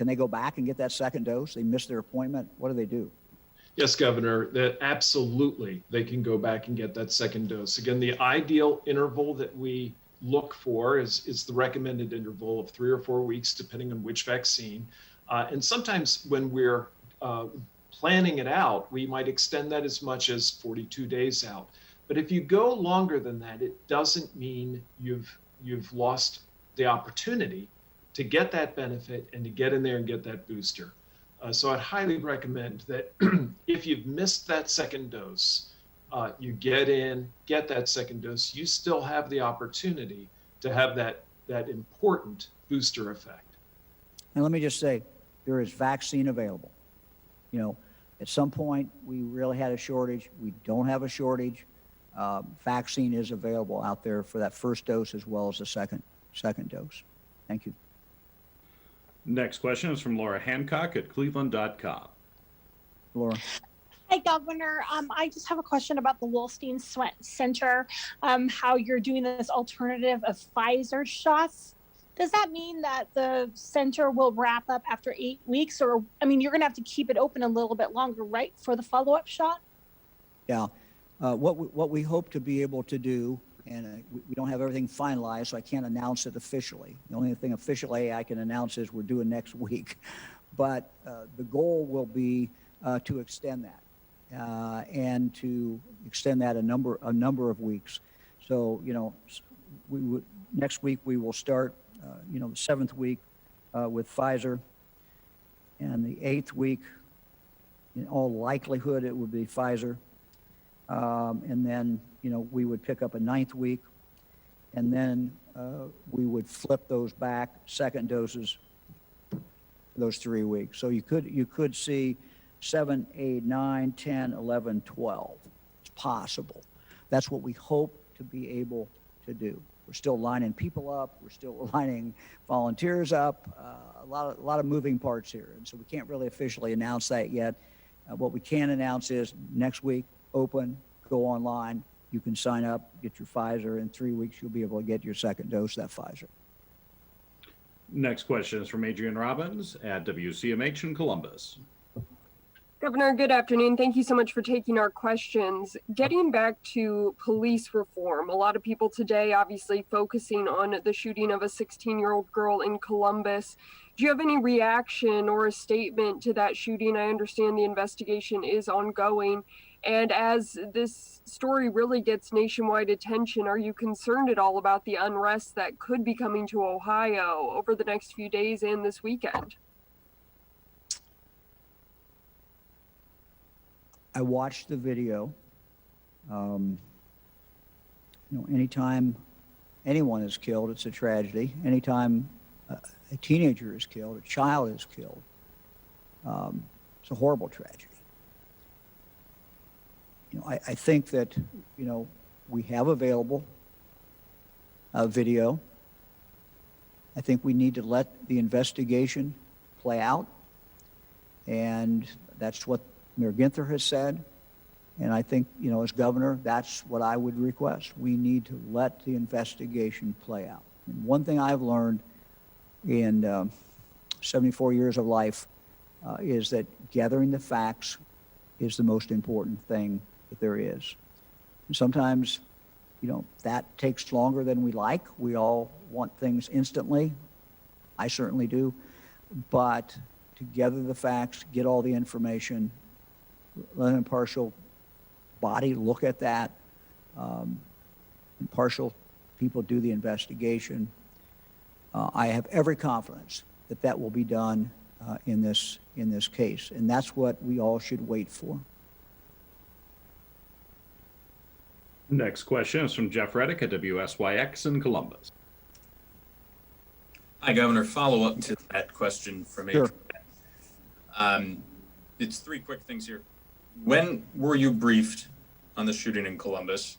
A: they go back and get that second dose? They missed their appointment. What do they do?
D: Yes, Governor, that absolutely they can go back and get that second dose. Again, the ideal interval that we look for is the recommended interval of 3 or 4 weeks, depending on which vaccine. And sometimes when we're planning it out, we might extend that as much as 42 days out. But if you go longer than that, it doesn't mean you've lost the opportunity to get that benefit and to get in there and get that booster. So I'd highly recommend that if you've missed that second dose, you get in, get that second dose, you still have the opportunity to have that important booster effect.
A: And let me just say, there is vaccine available. At some point, we really had a shortage. We don't have a shortage. Vaccine is available out there for that first dose as well as the second dose. Thank you.
L: Next question is from Laura Hancock at cleveland.com.
A: Laura.
R: Hi, Governor. I just have a question about the Wolstein Center, how you're doing this alternative of Pfizer shots. Does that mean that the center will wrap up after 8 weeks? Or, you're going to have to keep it open a little bit longer, right, for the follow-up shot?
A: Yeah. What we hope to be able to do, and we don't have everything finalized, so I can't announce it officially. The only thing officially I can announce is we're doing next week. But the goal will be to extend that. And to extend that a number of weeks. So, next week we will start, the 7th week with Pfizer, and the 8th week, in all likelihood, it would be Pfizer. And then, we would pick up a 9th week, and then we would flip those back, second doses, for those 3 weeks. So you could see 7, 8, 9, 10, 11, 12. It's possible. That's what we hope to be able to do. We're still lining people up. We're still lining volunteers up. A lot of moving parts here. And so we can't really officially announce that yet. What we can announce is next week, open, go online. You can sign up, get your Pfizer. In 3 weeks, you'll be able to get your second dose of that Pfizer.
L: Next question is from Adrian Robbins at WCMH in Columbus.
S: Governor, good afternoon. Thank you so much for taking our questions. Getting back to police reform, a lot of people today obviously focusing on the shooting of a 16-year-old girl in Columbus. Do you have any reaction or a statement to that shooting? I understand the investigation is ongoing. And as this story really gets nationwide attention, are you concerned at all about the unrest that could be coming to Ohio over the next few days and this weekend?
A: I watched the video. Anytime anyone is killed, it's a tragedy. Anytime a teenager is killed, a child is killed, it's a horrible tragedy. I think that, we have available video. I think we need to let the investigation play out. And that's what Mayor Ginther has said, and I think, as governor, that's what I would request. We need to let the investigation play out. And one thing I've learned in 74 years of life is that gathering the facts is the most important thing that there is. And sometimes, that takes longer than we like. We all want things instantly. I certainly do. But to gather the facts, get all the information, let an impartial body look at that, impartial people do the investigation. I have every confidence that that will be done in this case, and that's what we all should wait for.
L: Next question is from Jeff Reddick at WSYX in Columbus.
T: Hi, Governor. Follow up to that question from
A: Sure.
T: It's three quick things here. When were you briefed on the shooting in Columbus?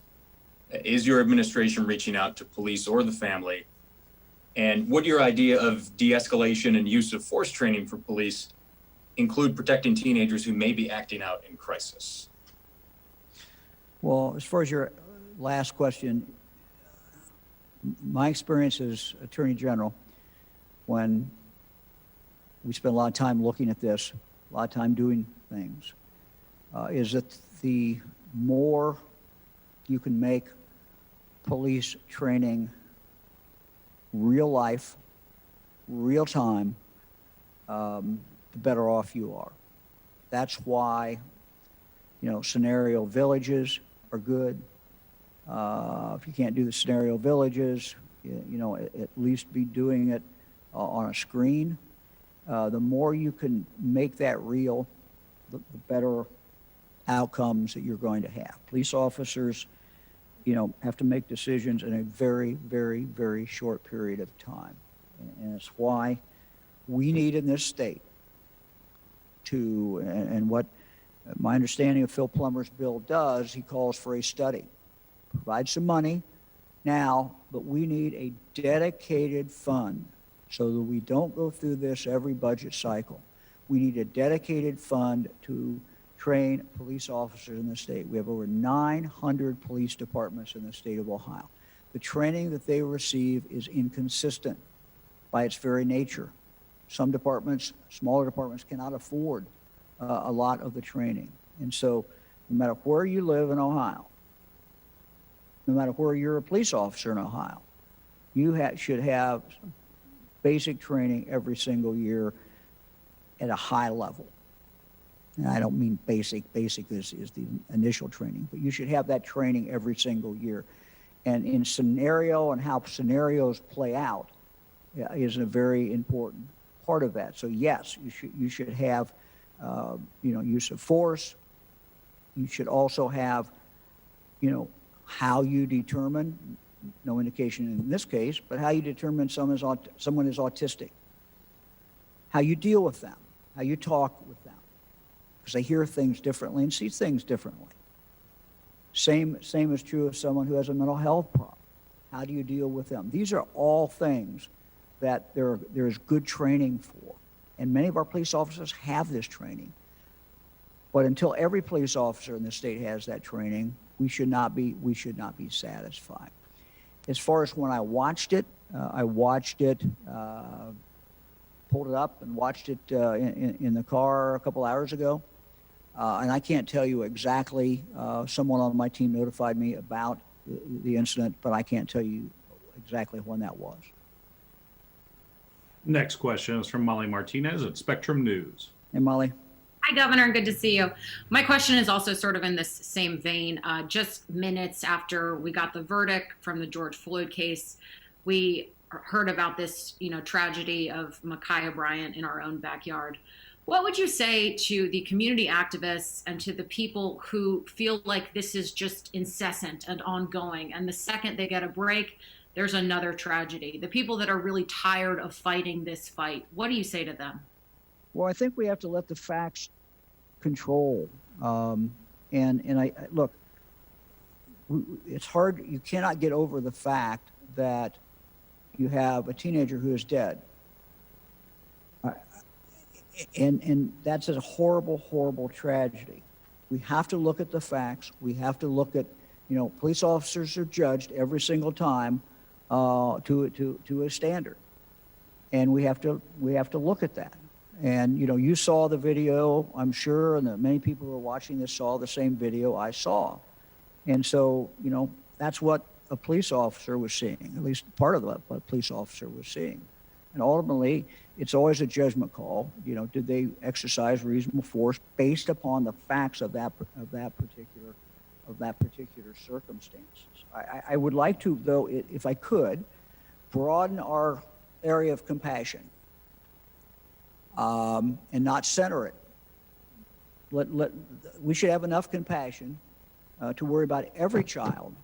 T: Is your administration reaching out to police or the family? And would your idea of de-escalation and use of force training for police include protecting teenagers who may be acting out in crisis?
A: Well, as far as your last question, my experience as Attorney General, when we spend a lot of time looking at this, a lot of time doing things, is that the more you can make police training real life, real time, the better off you are. That's why, scenario villages are good. If you can't do the scenario villages, at least be doing it on a screen. The more you can make that real, the better outcomes that you're going to have. Police officers, have to make decisions in a very, very, very short period of time. And it's why we need in this state and what my understanding of Phil Plummer's bill does, he calls for a study. Provide some money now, but we need a dedicated fund so that we don't go through this every budget cycle. We need a dedicated fund to train police officers in the state. We have over 900 police departments in the state of Ohio. The training that they receive is inconsistent by its very nature. Some departments, smaller departments, cannot afford a lot of the training. And so no matter where you live in Ohio, no matter where you're a police officer in Ohio, you should have basic training every single year at a high level. And I don't mean basic. Basic is the initial training, but you should have that training every single year. And in scenario and how scenarios play out is a very important part of that. So yes, you should have use of force. You should also have how you determine, no indication in this case, but how you determine someone is autistic, how you deal with them, how you talk with them, because they hear things differently and see things differently. Same is true of someone who has a mental health problem. How do you deal with them? These are all things that there is good training for, and many of our police officers have this training. But until every police officer in the state has that training, we should not be satisfied. As far as when I watched it, pulled it up and watched it in the car a couple hours ago. And I can't tell you exactly, someone on my team notified me about the incident, but I can't tell you exactly when that was.
L: Next question is from Molly Martinez at Spectrum News.
A: Hey, Molly.
U: Hi, Governor. Good to see you. My question is also sort of in this same vein. Just minutes after we got the verdict from the George Floyd case, we heard about this, tragedy of Ma'Khia Bryant in our own backyard. What would you say to the community activists and to the people who feel like this is just incessant and ongoing, and the second they get a break, there's another tragedy? The people that are really tired of fighting this fight, what do you say to them?
A: Well, I think we have to let the facts control. And I look, it's hard. You cannot get over the fact that you have a teenager who is dead. And that's a horrible, horrible tragedy. We have to look at the facts. We have to look at, police officers are judged every single time to a standard. And we have to look at that. And, you saw the video, I'm sure, and that many people who are watching this saw the same video I saw. And so, that's what a police officer was seeing, at least part of what a police officer was seeing. And ultimately, it's always a judgment call. Did they exercise reasonable force based upon the facts of that particular circumstances? I would like to, though, if I could, broaden our area of compassion and not center it. We should have enough compassion to worry about every child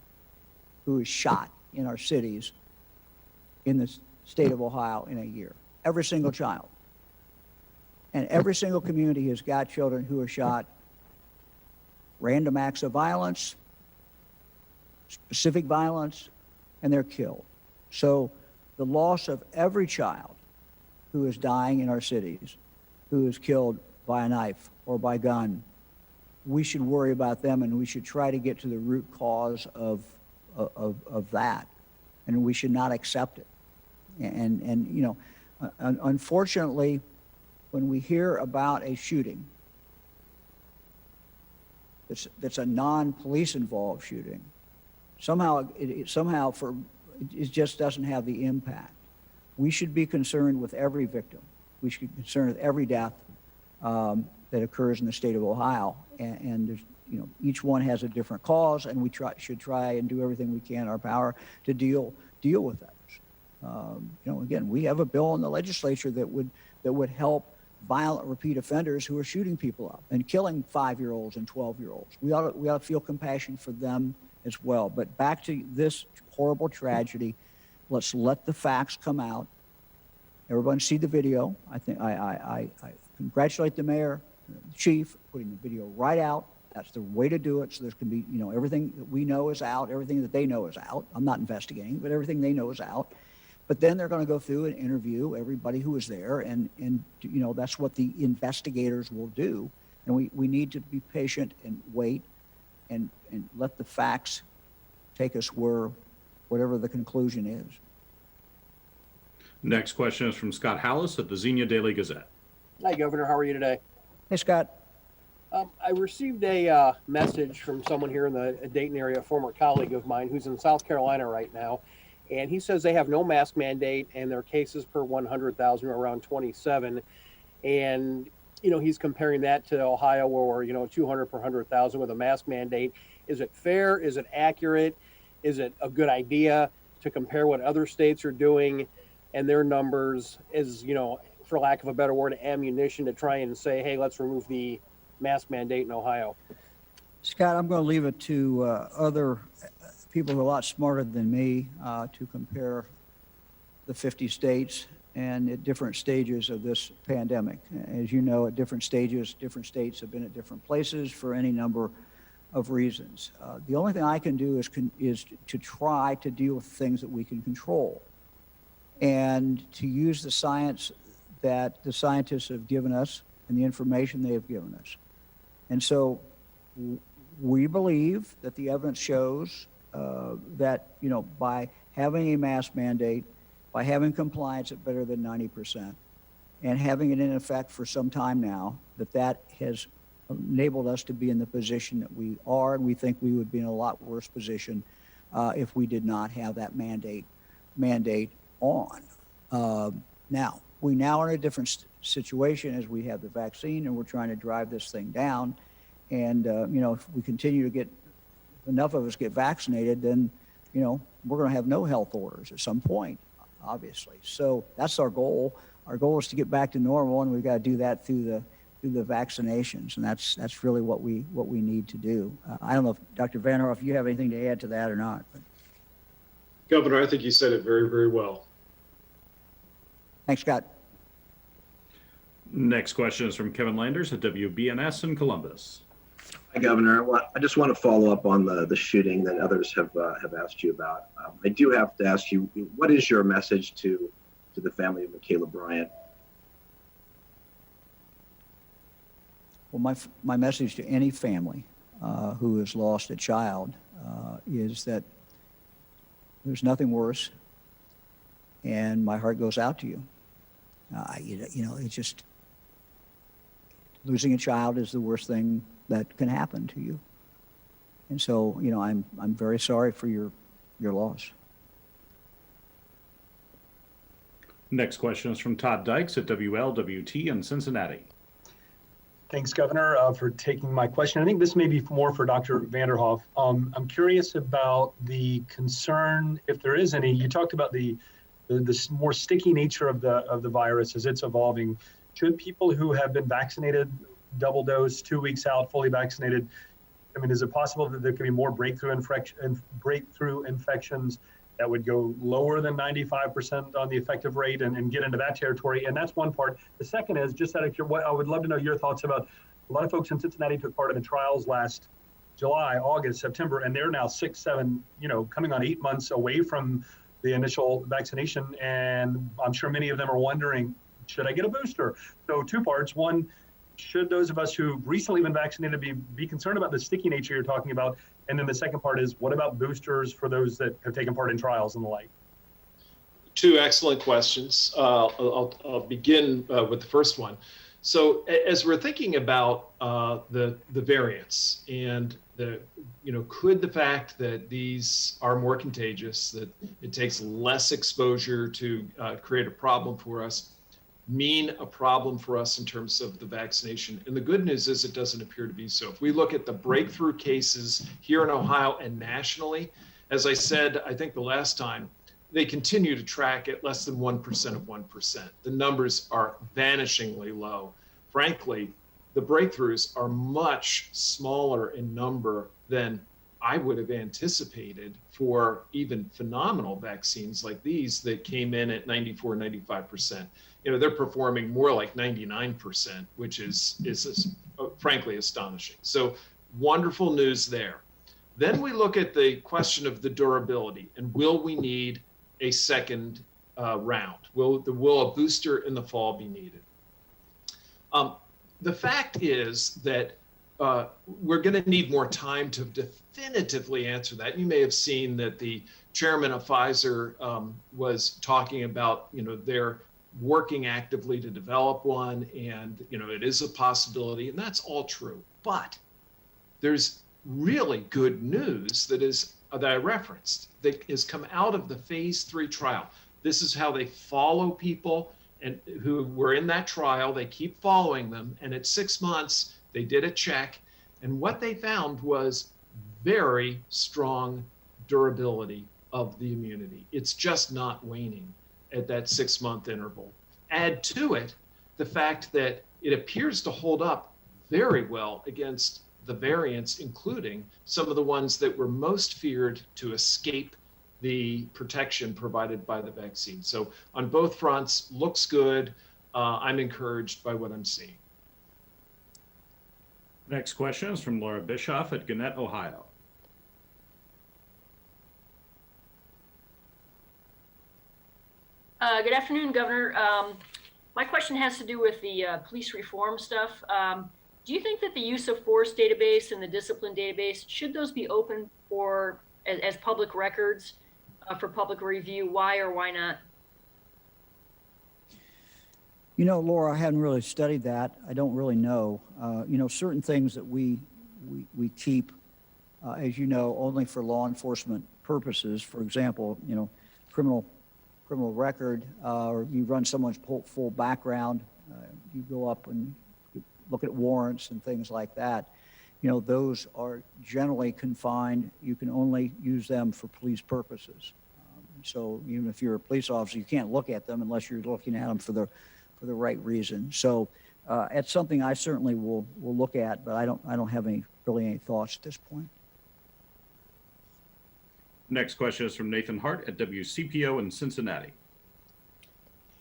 A: who is shot in our cities in the state of Ohio in a year. Every single child. And every single community has got children who are shot. Random acts of violence, specific violence, and they're killed. So the loss of every child who is dying in our cities, who is killed by a knife or by gun, we should worry about them, and we should try to get to the root cause of that. And we should not accept it. And unfortunately, when we hear about a shooting that's a non-police involved shooting, somehow it just doesn't have the impact. We should be concerned with every victim. We should be concerned with every death that occurs in the state of Ohio. And there's, each one has a different cause, and we should try and do everything we can in our power to deal with that. Again, we have a bill in the legislature that would help violent repeat offenders who are shooting people up and killing 5-year-olds and 12-year-olds. We ought to feel compassion for them as well. But back to this horrible tragedy, let's let the facts come out. Everyone see the video. I think I congratulate the mayor, the chief, putting the video right out. That's the way to do it. So there can be, everything that we know is out, everything that they know is out. I'm not investigating, but everything they know is out. But then they're going to go through and interview everybody who was there, and that's what the investigators will do. And we need to be patient and wait and let the facts take us whatever the conclusion is.
L: Next question is from Scott Hallis at the Xenia Daily Gazette.
V: Hi, Governor. How are you today?
A: Hey, Scott.
V: I received a message from someone here in the Dayton area, a former colleague of mine who's in South Carolina right now. And he says they have no mask mandate and their cases per 100,000 are around 27. And, he's comparing that to Ohio where, 200 per 100,000 with a mask mandate. Is it fair? Is it accurate? Is it a good idea to compare what other states are doing and their numbers as, for lack of a better word, ammunition to try and say, hey, let's remove the mask mandate in Ohio?
A: Scott, I'm going to leave it to other people who are a lot smarter than me to compare the 50 states and at different stages of this pandemic. As you know, at different stages, different states have been at different places for any number of reasons. The only thing I can do is to try to deal with things that we can control and to use the science that the scientists have given us and the information they have given us. And so we believe that the evidence shows that, by having a mask mandate, by having compliance at better than 90%, and having it in effect for some time now, that has enabled us to be in the position that we are, and we think we would be in a lot worse position if we did not have that mandate on. Now, we now are in a different situation as we have the vaccine, and we're trying to drive this thing down. And, if we continue to get, if enough of us get vaccinated, then, we're going to have no health orders at some point, obviously. So that's our goal. Our goal is to get back to normal, and we've got to do that through the vaccinations, and that's really what we need to do. I don't know if Dr. Vanderhoff, if you have anything to add to that or not. But.
D: Governor, I think you said it very, very well.
A: Thanks, Scott.
L: Next question is from Kevin Landers at WBNS in Columbus.
B: Hi, Governor. Well, I just want to follow up on the shooting that others have asked you about. I do have to ask you, what is your message to the family of Michaela Bryant?
A: Well, my message to any family who has lost a child is that there's nothing worse, and my heart goes out to you. It's just losing a child is the worst thing that can happen to you, and so I'm very sorry for your loss.
L: Next question is from Todd Dykes at WLWT in Cincinnati.
C: Thanks, Governor, for taking my question. I think this may be more for Dr. Vanderhoff. I'm curious about the concern, if there is any. You talked about the more sticky nature of the virus as it's evolving. Should people who have been vaccinated, double dose, 2 weeks out, fully vaccinated, is it possible that there could be more breakthrough infections that would go lower than 95% on the effective rate and get into that territory? And that's one part. The second is, just out of curiosity, I would love to know your thoughts about, a lot of folks in Cincinnati took part in the trials last July, August, September, and they're now 6, 7, coming on 8 months away from the initial vaccination. And I'm sure many of them are wondering, should I get a booster? So 2 parts. One, should those of us who've recently been vaccinated be concerned about the sticky nature you're talking about? And then the second part is, what about boosters for those that have taken part in trials and the like?
D: 2 excellent questions. I'll begin with the first one. So as we're thinking about the variants and could the fact that these are more contagious, that it takes less exposure to create a problem for us, mean a problem for us in terms of the vaccination? And the good news is it doesn't appear to be so. If we look at the breakthrough cases here in Ohio and nationally, as I said, I think the last time, they continue to track at less than 1% of 1%. The numbers are vanishingly low. Frankly, the breakthroughs are much smaller in number than I would have anticipated for even phenomenal vaccines like these that came in at 94, 95%. They're performing more like 99%, which is frankly astonishing. So wonderful news there. Then we look at the question of the durability, and will we need a second round? Will a booster in the fall be needed? The fact is that we're going to need more time to definitively answer that. You may have seen that the chairman of Pfizer was talking about, they're working actively to develop one, and it is a possibility, and that's all true. But there's really good news that I referenced that has come out of the phase 3 trial. This is how they follow people and who were in that trial. They keep following them, and at 6 months they did a check, and what they found was very strong durability of the immunity. It's just not waning at that 6-month interval. Add to it the fact that it appears to hold up very well against the variants, including some of the ones that were most feared to escape the protection provided by the vaccine. So on both fronts, looks good. I'm encouraged by what I'm seeing.
L: Next question is from Laura Bischoff at Gannett, Ohio.
W: Good afternoon, Governor. My question has to do with the police reform stuff. Do you think that the use of force database and the discipline database, should those be open for as public records for public review? Why or why not?
A: You know, Laura, I haven't really studied that. I don't really know. You know, certain things that we keep, as you know, only for law enforcement purposes. For example, you know, criminal record, or you run someone's full background, you go up and you look at warrants and things like that. You know, those are generally confined. You can only use them for police purposes. So even if you're a police officer, you can't look at them unless you're looking at them for the right reason. So it's something I certainly will look at, but I don't have really any thoughts at this point.
L: Next question is from Nathan Hart at WCPO in Cincinnati.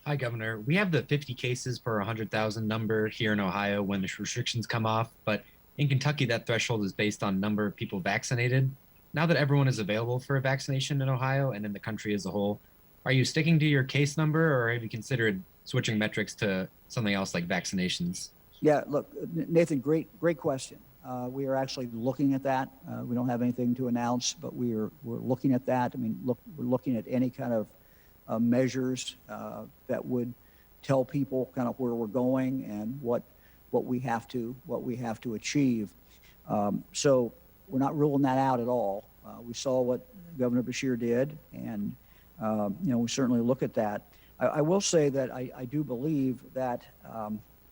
E: Hi, Governor. We have the 50 cases per 100,000 number here in Ohio when the restrictions come off, but in Kentucky, that threshold is based on number of people vaccinated. Now that everyone is available for a vaccination in Ohio and in the country as a whole, are you sticking to your case number, or have you considered switching metrics to something else like vaccinations?
A: Yeah, look, Nathan, great question. We are actually looking at that. We don't have anything to announce, but we're looking at that. I mean, we're looking at any kind of measures that would tell people kind of where we're going and what we have to achieve. So we're not ruling that out at all. We saw what Governor Beshear did, and you know, we certainly look at that. I will say that I do believe that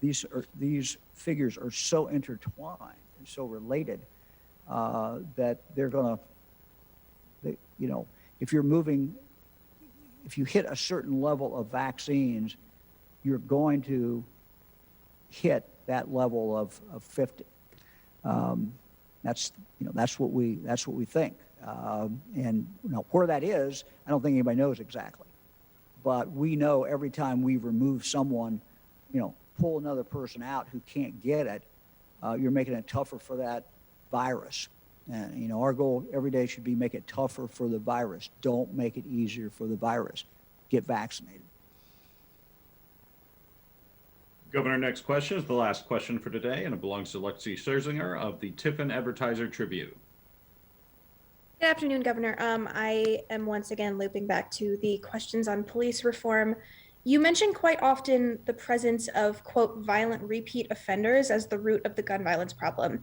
A: these figures are so intertwined and so related that they're going to, you know, if you hit a certain level of vaccines, you're going to hit that level of 50. That's what we think. And you know, where that is, I don't think anybody knows exactly. But we know every time we remove someone, you know, pull another person out who can't get it, you're making it tougher for that virus. And, you know, our goal every day should be make it tougher for the virus. Don't make it easier for the virus. Get vaccinated.
L: Governor, next question is the last question for today, and it belongs to Lexi Scherzinger of the Tiffin Advertiser Tribune.
F: Good afternoon, Governor. I am once again looping back to the questions on police reform. You mentioned quite often the presence of, quote, violent repeat offenders as the root of the gun violence problem.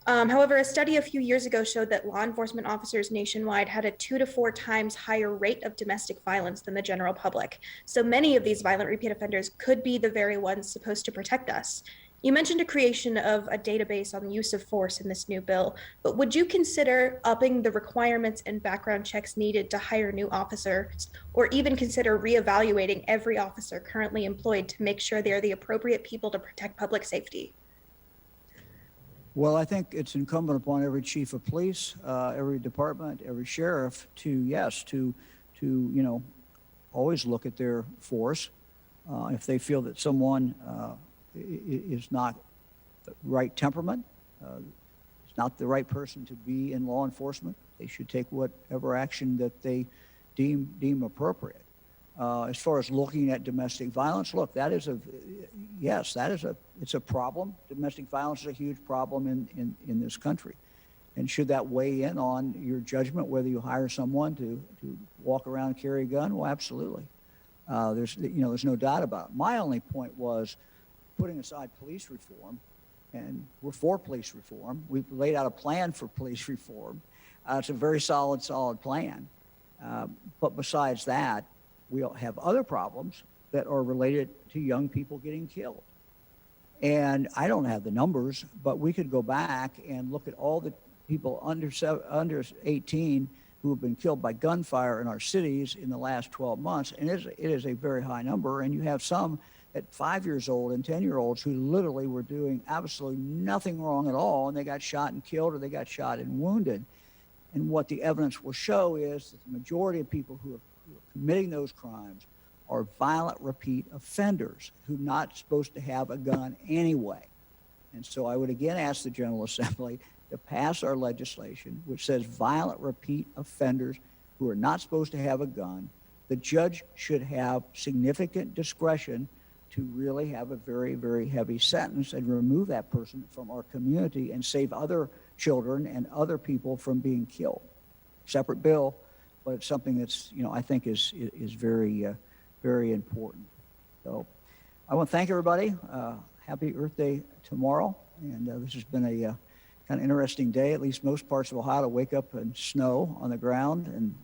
F: However, a study a few years ago showed that law enforcement officers nationwide had a 2 to 4 times higher rate of domestic violence than the general public. So many of these violent repeat offenders could be the very ones supposed to protect us. You mentioned a creation of a database on the use of force in this new bill, but would you consider upping the requirements and background checks needed to hire new officers, or even consider reevaluating every officer currently employed to make sure they are the appropriate people to protect public safety?
A: Well, I think it's incumbent upon every chief of police, every department, every sheriff to you know, always look at their force. If they feel that someone is not the right temperament, is not the right person to be in law enforcement, they should take whatever action that they deem appropriate. As far as looking at domestic violence, look, it's a problem. Domestic violence is a huge problem in this country. And should that weigh in on your judgment, whether you hire someone to walk around and carry a gun? Well, absolutely. There's no doubt about it. My only point was putting aside police reform, and we're for police reform. We've laid out a plan for police reform. It's a very solid plan. But besides that, we have other problems that are related to young people getting killed. And I don't have the numbers, but we could go back and look at all the people under 18 who have been killed by gunfire in our cities in the last 12 months. And it is a very high number. And you have some at 5 years old and 10-year-olds who literally were doing absolutely nothing wrong at all, and they got shot and killed, or they got shot and wounded. And what the evidence will show is that the majority of people who are committing those crimes are violent repeat offenders who are not supposed to have a gun anyway. And so I would again ask the General Assembly to pass our legislation which says violent repeat offenders who are not supposed to have a gun, the judge should have significant discretion to really have a very, very heavy sentence and remove that person from our community and save other children and other people from being killed. Separate bill, but it's something that's, I think is very, very important. So I want to thank everybody. Happy Earth Day tomorrow. And this has been a kind of interesting day. At least most parts of Ohio to wake up and snow on the ground and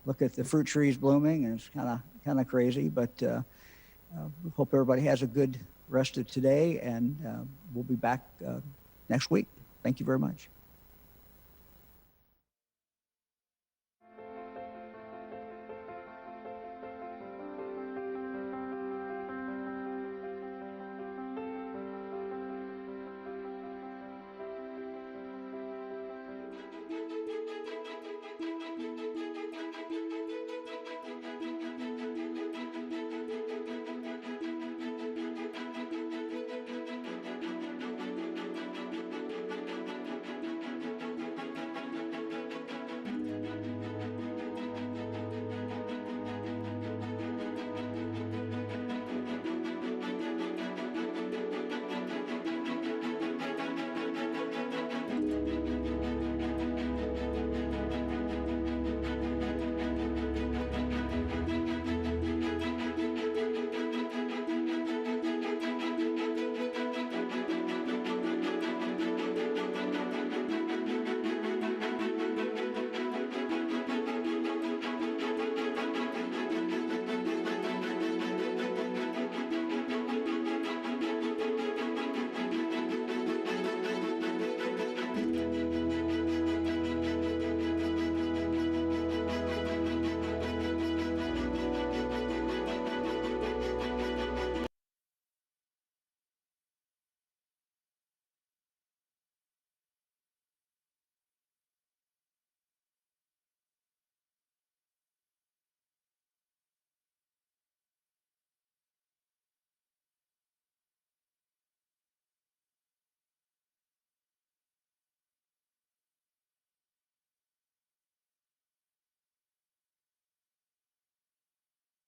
A: look at the fruit trees blooming, and it's kind of crazy. But we hope everybody has a good rest of today, and we'll be back next week. Thank you very much.